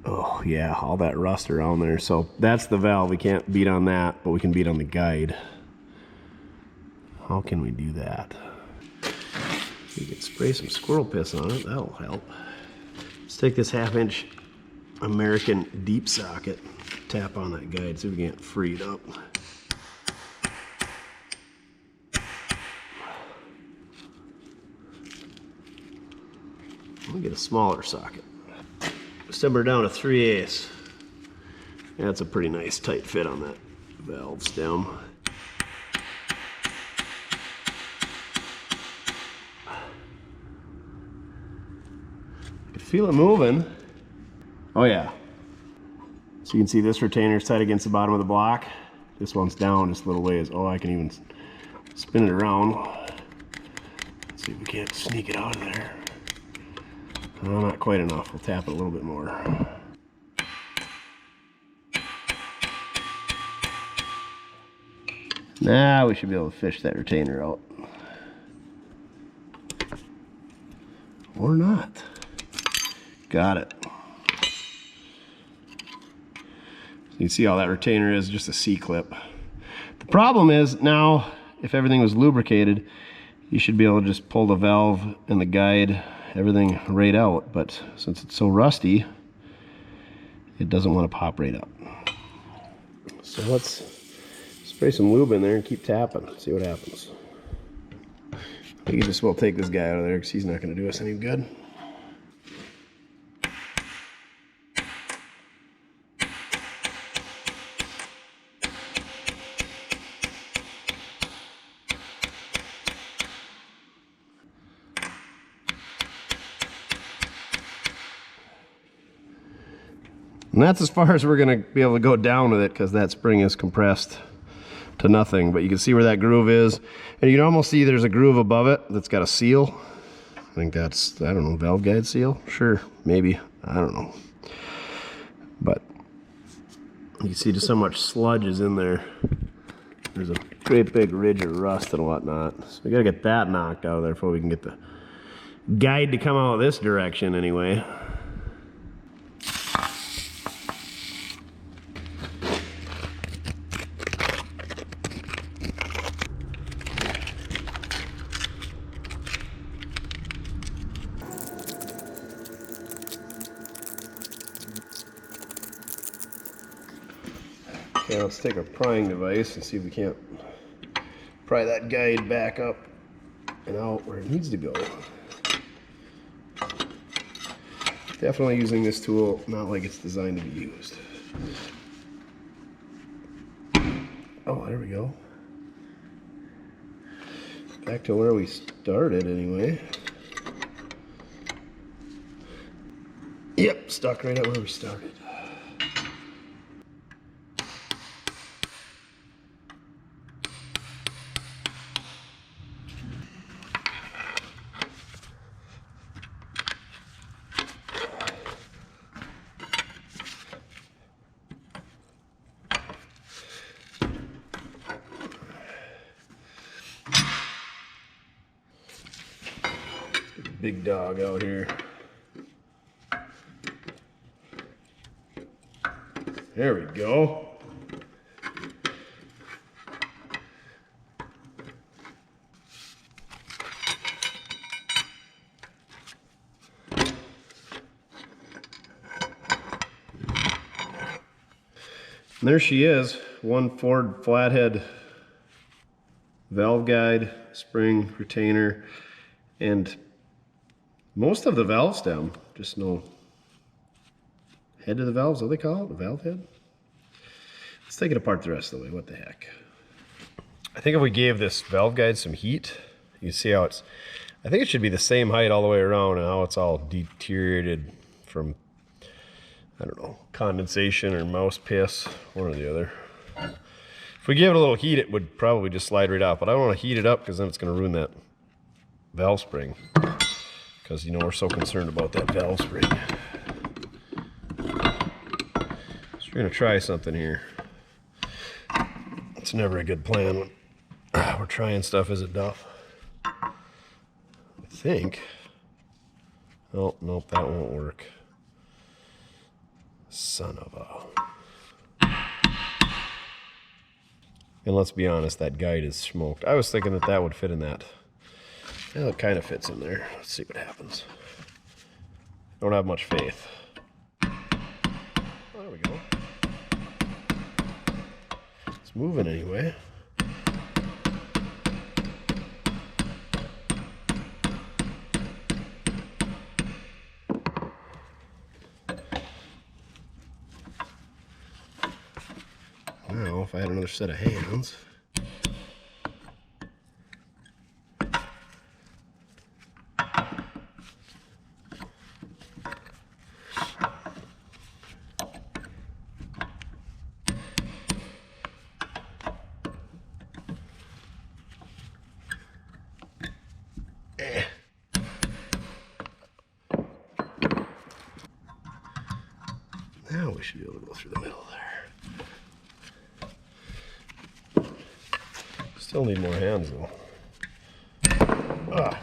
oh yeah, all that rust around there. So that's the valve. We can't beat on that, but we can beat on the guide. How can we do that? We can spray some squirrel piss on it. That'll help. Let's take this 1/2-inch American deep socket, tap on that guide, see if we can get freed up. Let me get a smaller socket. Simmer down to 3/8. Yeah, that's a pretty nice tight fit on that valve stem. I can feel it moving. Oh yeah. So you can see this retainer is tight against the bottom of the block. This one's down just a little ways. Oh, I can even spin it around. Let's see if we can't sneak it out of there. Oh, not quite enough. We'll tap it a little bit more. Now we should be able to fish that retainer out. Or not. Got it. You can see how that retainer is, just a C-clip. The problem is now, if everything was lubricated, you should be able to just pull the valve and the guide, everything right out. But since it's so rusty, it doesn't want to pop right up. So let's spray some lube in there and keep tapping, see what happens. We can just well take this guy out of there because he's not going to do us any good. And that's as far as we're going to be able to go down with it because that spring is compressed to nothing. But you can see where that groove is. And you can almost see there's a groove above it that's got a seal. I think that's, I don't know, valve guide seal? Sure, maybe. I don't know. But you can see just how much sludge is in there. There's a great big ridge of rust and whatnot. So we got to get that knocked out of there before we can get the guide to come out this direction anyway. Okay, let's take our prying device and see if we can't pry that guide back up and out where it needs to go. Definitely using this tool not like it's designed to be used. Oh, there we go. Back to where we started anyway. Yep, stuck right at where we started. Big dog out here. There we go. And there she is, one Ford Flathead valve guide, spring, retainer, and most of the valve stem, just no head of the valves, what do they call it? The valve head? Let's take it apart the rest of the way, what the heck. I think if we gave this valve guide some heat, you can see how it's, I think it should be the same height all the way around and how it's all deteriorated from, I don't know, condensation or mouse piss, one or the other. If we give it a little heat, it would probably just slide right off, but I don't want to heat it up because then it's going to ruin that valve spring. Because, you know, we're so concerned about that valve spring. So we're going to try something here. It's never a good plan when we're trying stuff, is it, Duff? I think. Oh, nope, that won't work. Son of a... And let's be honest, that guide is smoked. I was thinking that that would fit in that. Well, it kind of fits in there. Let's see what happens. Don't have much faith. Oh, there we go. It's moving anyway. Now, if I had another set of hands. Now we should be able to go through the middle there. Still need more hands though. Ah.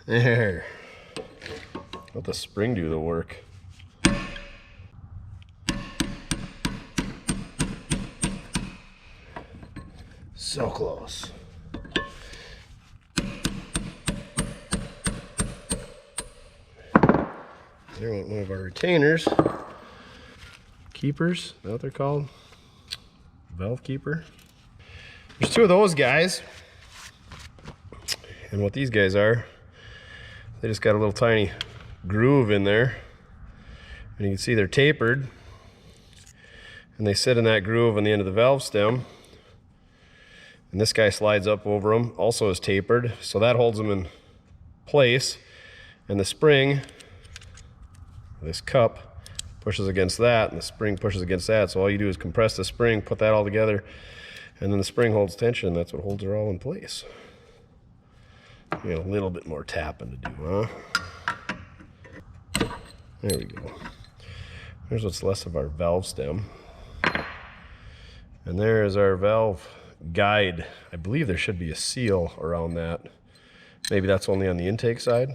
There. Let the spring do the work. So close. There went one of our retainers. Keepers, is that what they're called? Valve keeper. There's two of those guys. And what these guys are, they just got a little tiny groove in there. And you can see they're tapered. And they sit in that groove on the end of the valve stem. And this guy slides up over them, also is tapered, so that holds them in place. And the spring, this cup, pushes against that, and the spring pushes against that. So all you do is compress the spring, put that all together, and then the spring holds tension. That's what holds her all in place. You know, a little bit more tapping to do, huh? There we go. There's what's left of our valve stem. And there is our valve guide. I believe there should be a seal around that. Maybe that's only on the intake side.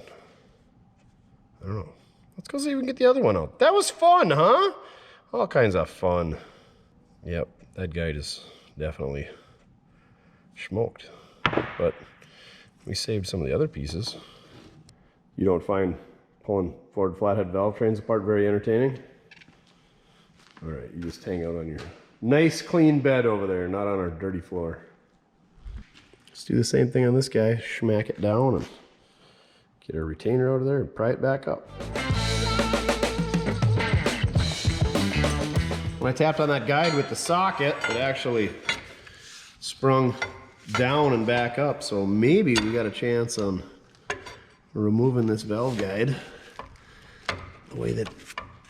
I don't know. Let's go see if we can get the other one out. That was fun, huh? All kinds of fun. Yep, that guide is definitely smoked. But we saved some of the other pieces. You don't find pulling Ford Flathead valve trains apart very entertaining? All right, you just hang out on your nice clean bed over there, not on our dirty floor. Let's do the same thing on this guy. Smack it down and get our retainer out of there and pry it back up. When I tapped on that guide with the socket, it actually sprung down and back up. So maybe we got a chance on removing this valve guide the way that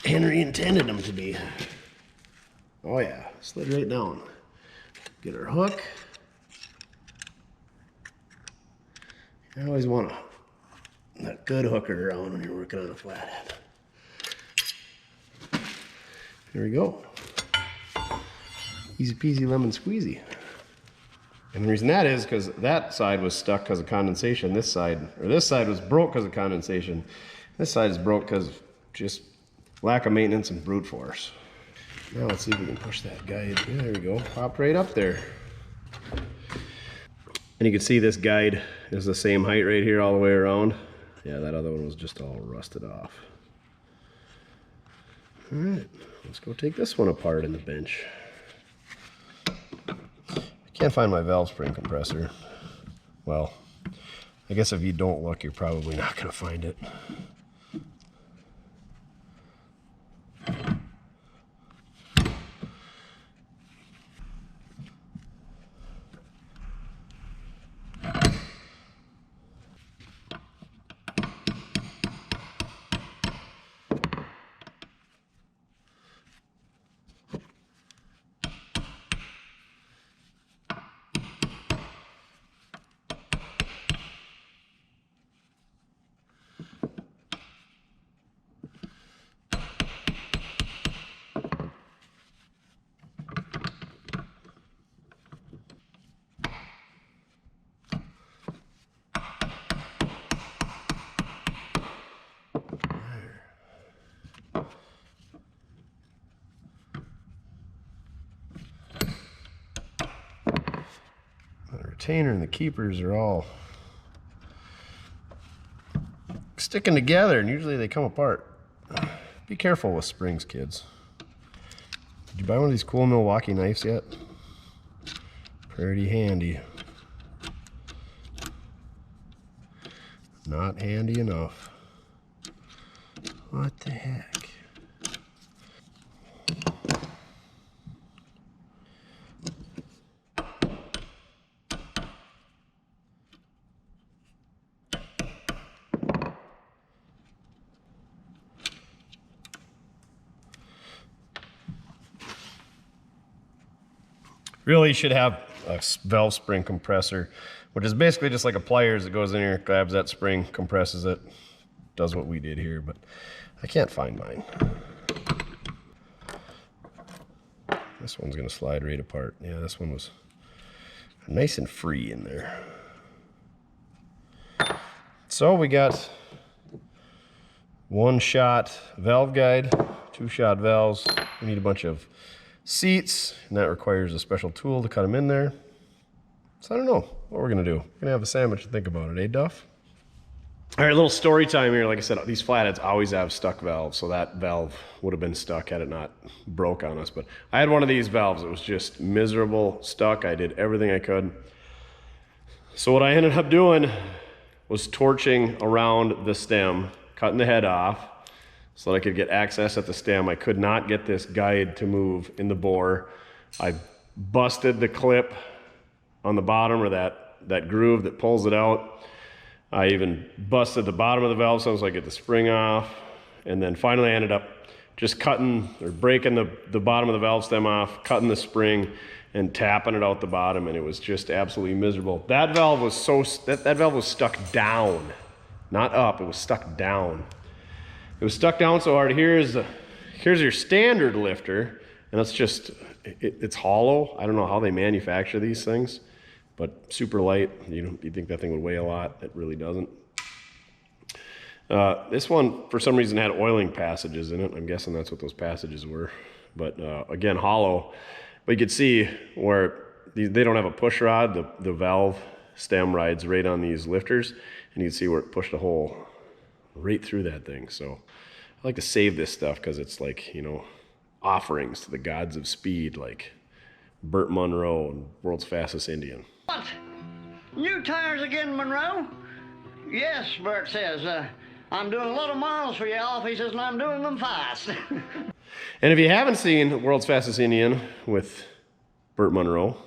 Henry intended them to be. Oh yeah, slid right down. Get our hook. You always want a good hooker around when you're working on a flathead. There we go. Easy peasy lemon squeezy. And the reason that is because that side was stuck because of condensation. This side was broke because of condensation. This side is broke because of just lack of maintenance and brute force. Now let's see if we can push that guide. Yeah, there we go. Popped right up there. And you can see this guide is the same height right here all the way around. Yeah, that other one was just all rusted off. All right, let's go take this one apart in the bench. I can't find my valve spring compressor. Well, I guess if you don't look, you're probably not going to find it. Retainer and the keepers are all sticking together, and usually they come apart. Be careful with springs, kids. Did you buy one of these cool Milwaukee knives yet? Pretty handy. Not handy enough. What the heck? Really should have a valve spring compressor, which is basically just like a pliers that goes in here, grabs that spring, compresses it, does what we did here, but I can't find mine. This one's gonna slide right apart. Yeah, this one was nice and free in there. So we got 1-shot valve guide, 2-shot valves. We need a bunch of seats, and that requires a special tool to cut them in there. So I don't know what we're gonna do. We're gonna have a sandwich to think about it, eh, Duff? All right, a little story time here. Like I said, these flatheads always have stuck valves, so that valve would have been stuck had it not broke on us. But I had one of these valves. It was just miserable, stuck. I did everything I could. So what I ended up doing was torching around the stem, cutting the head off, so that I could get access at the stem. I could not get this guide to move in the bore. I busted the clip on the bottom, or that groove that pulls it out. I even busted the bottom of the valve so I could get the spring off. And then finally I ended up just cutting or breaking the bottom of the valve stem off, cutting the spring and tapping it out the bottom, and it was just absolutely miserable. That valve was that valve was stuck down, not up, it was stuck down. It was stuck down so hard. Here's your standard lifter, and it's just, it's hollow. I don't know how they manufacture these things, but super light. You think that thing would weigh a lot? It really doesn't. This one, for some reason, had oiling passages in it. I'm guessing that's what those passages were. But again, hollow. But you can see where they don't have a push rod. The valve stem rides right on these lifters, and you can see where it pushed a hole right through that thing. So I like to save this stuff because it's like, offerings to the gods of speed, like Burt Munro and World's Fastest Indian. What? New tires again, Monroe? Yes, Bert says. I'm doing a lot of miles for you, Alf. He says, and I'm doing them fast. And if you haven't seen World's Fastest Indian with Burt Munro,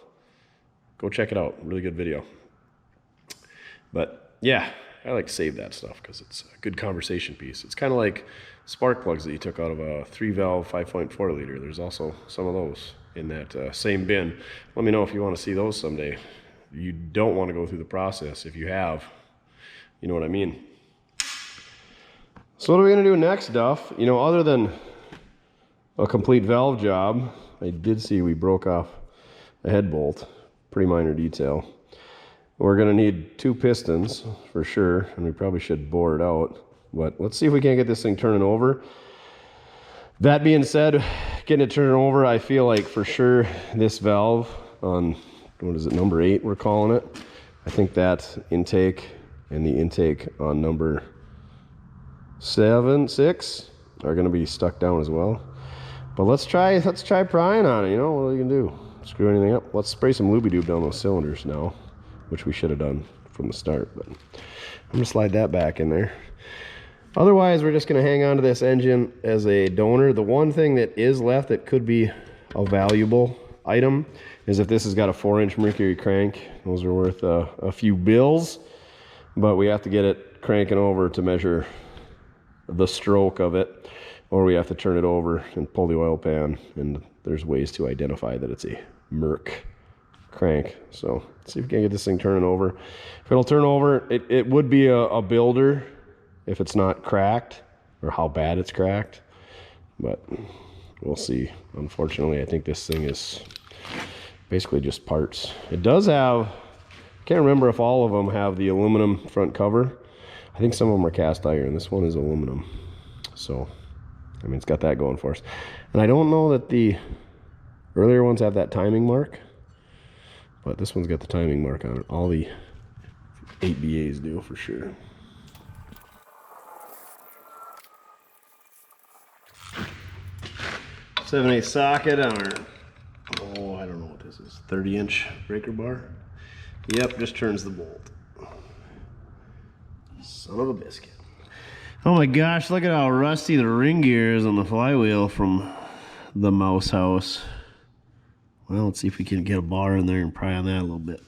go check it out. Really good video. But yeah, I like to save that stuff because it's a good conversation piece. It's kind of like spark plugs that you took out of a 3-valve 5.4 liter. There's also some of those in that same bin. Let me know if you want to see those someday. You don't want to go through the process. If you have, you know what I mean. So what are we going to do next, Duff? Other than a complete valve job, I did see we broke off a head bolt. Pretty minor detail. We're going to need 2 pistons for sure, and we probably should bore it out. But let's see if we can't get this thing turning over. That being said, getting it turning over, I feel like for sure this valve on, what is it, number 8 we're calling it. I think that intake and the intake on number 6 are going to be stuck down as well. But let's try prying on it. What are you going to do? Screw anything up? Let's spray some looby-doob down those cylinders now, which we should have done from the start, but I'm gonna slide that back in there. Otherwise, we're just gonna hang on to this engine as a donor. The one thing that is left that could be a valuable item is if this has got a 4-inch Mercury crank. Those are worth a few bills, but we have to get it cranking over to measure the stroke of it, or we have to turn it over and pull the oil pan, and there's ways to identify that it's a Merc crank. So let's see if we can get this thing turning over. If it'll turn over, it would be a builder if it's not cracked, or how bad it's cracked, but we'll see. Unfortunately, I think this thing is basically just parts. It does have, I can't remember if all of them have the aluminum front cover. I think some of them are cast iron. This one is aluminum. So, I mean, it's got that going for us. And I don't know that the earlier ones have that timing mark, but this one's got the timing mark on it. All the 8BAs do for sure. .7/8 socket on our, I don't know what this is, 30-inch breaker bar. Yep, just turns the bolt. Son of a biscuit. Oh my gosh, look at how rusty the ring gear is on the flywheel from the mouse house. Well, let's see if we can get a bar in there and pry on that a little bit.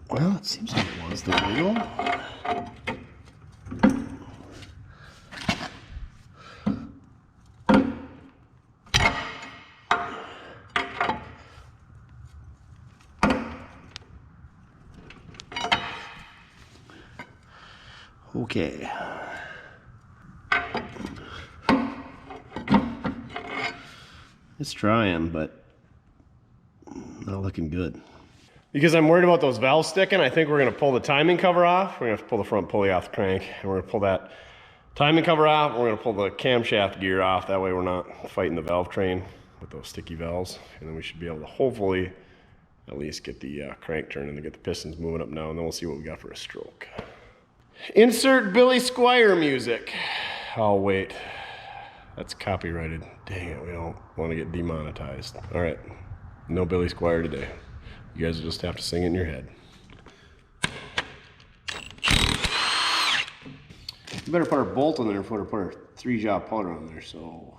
Well, it seems like it wants to wiggle. Okay. It's trying, but not looking good. Because I'm worried about those valves sticking, I think we're gonna pull the timing cover off. We're gonna have to pull the front pulley off the crank, and we're gonna pull that timing cover off, and we're gonna pull the camshaft gear off. That way we're not fighting the valve train with those sticky valves. And then we should be able to hopefully at least get the crank turning and get the pistons moving up now, and then we'll see what we got for a stroke. Insert Billy Squier music. Oh, wait. That's copyrighted. Dang it, we don't want to get demonetized. All right, no Billy Squier today. You guys will just have to sing it in your head. We better put our bolt in there before we put our 3-jaw puller on there. So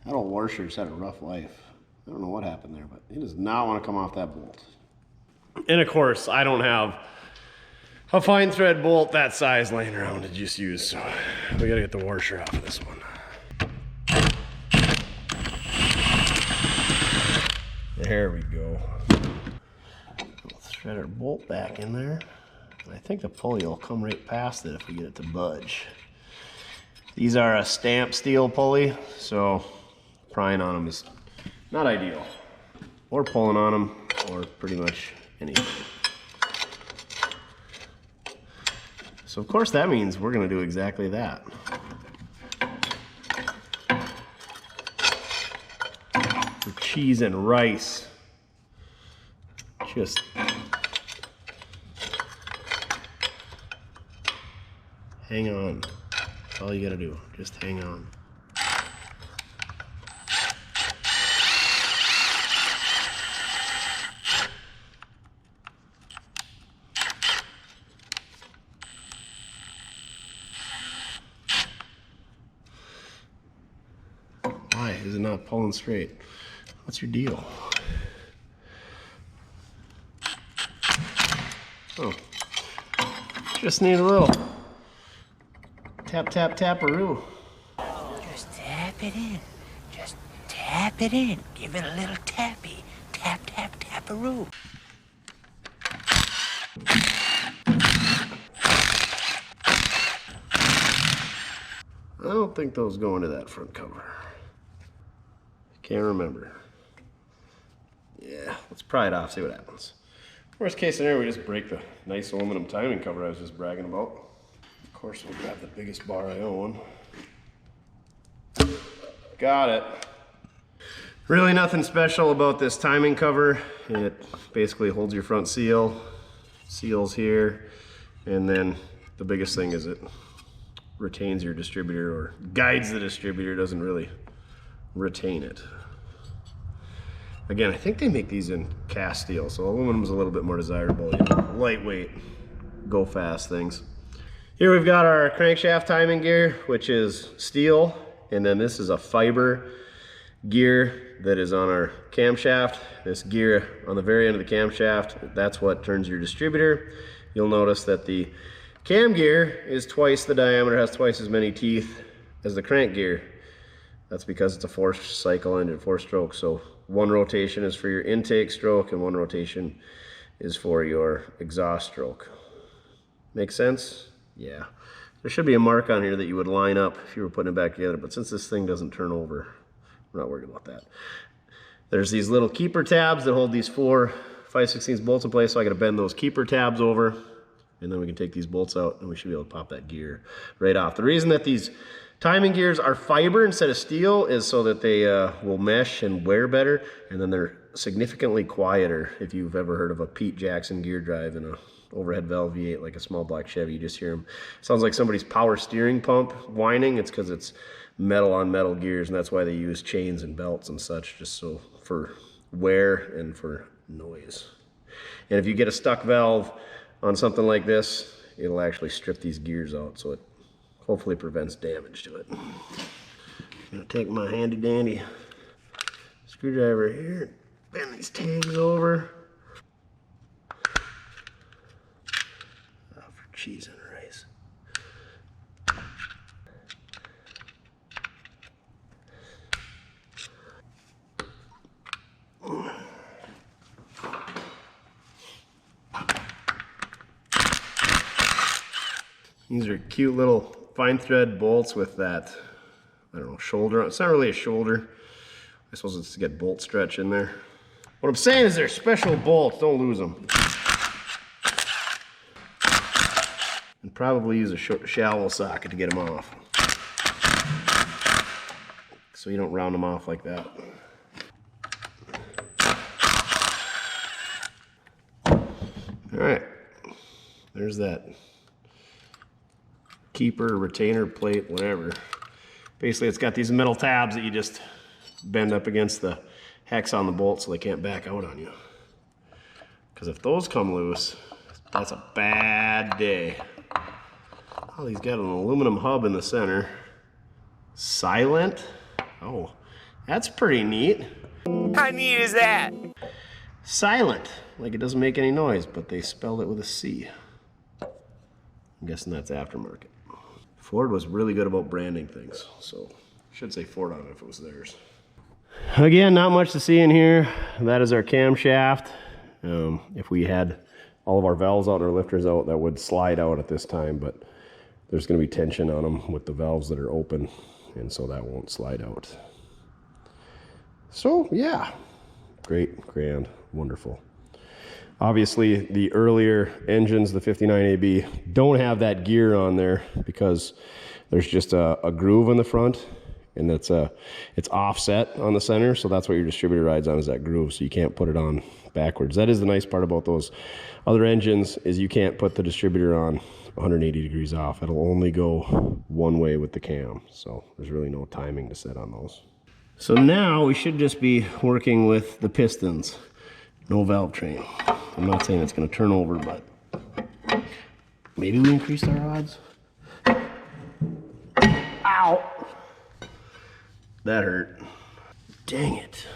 that old washer's had a rough life. I don't know what happened there, but he does not want to come off that bolt. And of course, I don't have a fine thread bolt that size laying around to just use, so we gotta get the washer off of this one. There we go. We'll thread our bolt back in there. And I think the pulley will come right past it if we get it to budge. These are a stamped steel pulley, so prying on them is not ideal. Or pulling on them, or pretty much anything. So of course that means we're gonna do exactly that. For cheese and rice. Just hang on. That's all you gotta do. Just hang on. Why is it not pulling straight? What's your deal? Oh, just need a little tap, tap, tap-a-roo. Just tap it in. Just tap it in. Give it a little tappy. Tap, tap, tap-a-roo. I don't think those go into that front cover. Can't remember. Yeah, let's pry it off, see what happens. Worst case scenario, we just break the nice aluminum timing cover I was just bragging about. Of course, we'll grab the biggest bar I own. Got it. Really nothing special about this timing cover. It basically holds your front seal, seals here, and then the biggest thing is it retains your distributor, or guides the distributor, doesn't really retain it. Again, I think they make these in cast steel, so aluminum's a little bit more desirable. You know, lightweight, go fast things. Here we've got our crankshaft timing gear, which is steel, and then this is a fiber gear that is on our camshaft. This gear on the very end of the camshaft, that's what turns your distributor. You'll notice that the cam gear is twice the diameter, has twice as many teeth as the crank gear. That's because it's a 4-cycle engine, 4-stroke. So one rotation is for your intake stroke and one rotation is for your exhaust stroke. Make sense? Yeah. There should be a mark on here that you would line up if you were putting it back together, but since this thing doesn't turn over, we're not worried about that. There's these little keeper tabs that hold these 4 5/16 bolts in place, so I gotta bend those keeper tabs over, and then we can take these bolts out and we should be able to pop that gear right off. The reason that these timing gears are fiber instead of steel is so that they will mesh and wear better, and then they're significantly quieter. If you've ever heard of a Pete Jackson gear drive in a overhead valve V8, like a small black Chevy, you just hear them. Sounds like somebody's power steering pump whining. It's because it's metal on metal gears, and that's why they use chains and belts and such, just so for wear and for noise. And if you get a stuck valve, on something like this, it'll actually strip these gears out, so it hopefully prevents damage to it. I'm gonna take my handy dandy screwdriver here, bend these tags over. Oh, for cheese and rice. These are cute little fine thread bolts with that, I don't know, shoulder. It's not really a shoulder. I suppose it's to get bolt stretch in there. What I'm saying is they're special bolts, don't lose them. And probably use a shallow socket to get them off. So you don't round them off like that. All right, there's that keeper, retainer plate, whatever. Basically, it's got these metal tabs that you just bend up against the hex on the bolt so they can't back out on you. Because if those come loose, that's a bad day. Oh, he's got an aluminum hub in the center. Silent? Oh, that's pretty neat. How neat is that? Silent, like it doesn't make any noise, but they spelled it with a C. I'm guessing that's aftermarket. Ford was really good about branding things, so I should say Ford on it if it was theirs. Again, not much to see in here. That is our camshaft. If we had all of our valves out and our lifters out, that would slide out at this time, but there's going to be tension on them with the valves that are open, and so that won't slide out. So yeah, great, grand, wonderful. Obviously, the earlier engines, the 59AB, don't have that gear on there because there's just a groove in the front, and it's offset on the center, so that's what your distributor rides on, is that groove, so you can't put it on backwards. That is the nice part about those other engines, is you can't put the distributor on 180 degrees off. It'll only go one way with the cam, so there's really no timing to set on those. So now we should just be working with the pistons. No valve train. I'm not saying it's going to turn over, but maybe we increased our odds. Ow! That hurt. Dang it.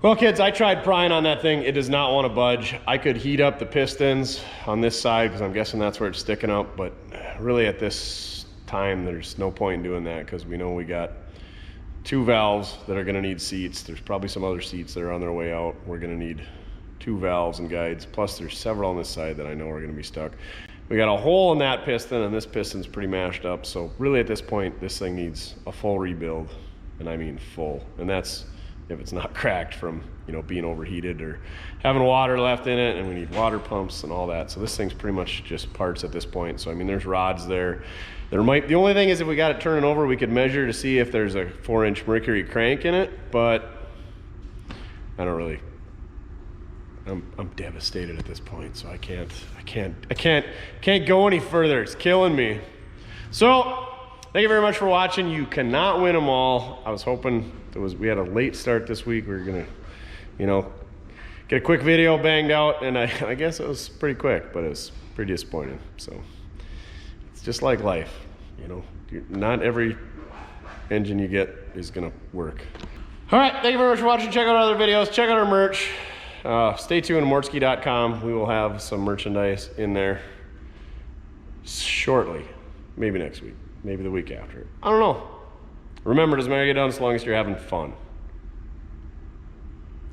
Well, kids, I tried prying on that thing. It does not want to budge. I could heat up the pistons on this side because I'm guessing that's where it's sticking up, but really at this time, there's no point in doing that because we know we got two valves that are going to need seats. There's probably some other seats that are on their way out. We're going to need two valves and guides, plus there's several on this side that I know are going to be stuck. We got a hole in that piston, and this piston's pretty mashed up, so really at this point this thing needs a full rebuild, and I mean full, and that's if it's not cracked from, you know, being overheated or having water left in it, and we need water pumps and all that. So this thing's pretty much just parts at this point. So I mean, there's rods there. The only thing is, if we got it turning over, we could measure to see if there's a 4-inch mercury crank in it, but I don't really. I'm devastated at this point, so I can't go any further. It's killing me. So, thank you very much for watching. You cannot win them all. I was hoping we had a late start this week. We were gonna, you know, get a quick video banged out, and I guess it was pretty quick, but it was pretty disappointing. So, it's just like life, you know. Not every engine you get is gonna work. All right, thank you very much for watching. Check out our other videos. Check out our merch. Stay tuned to mortske.com. We will have some merchandise in there shortly. Maybe next week. Maybe the week after. I don't know. Remember, it doesn't matter what you get done as long as you're having fun.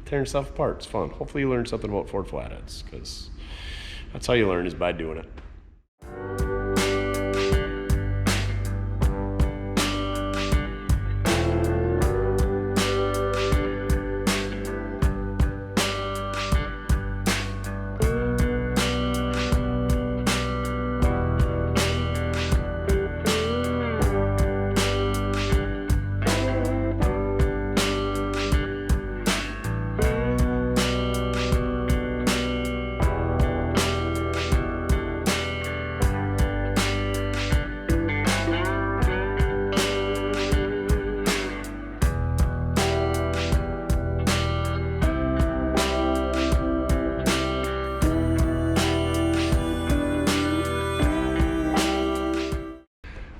Tearing stuff apart. It's fun. Hopefully you learned something about Ford Flatheads, because that's how you learn, is by doing it.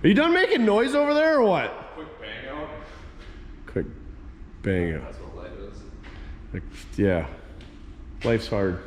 Are you done making noise over there or what? Quick bang out. Quick bang out. That's what life is. Like, yeah. Life's hard.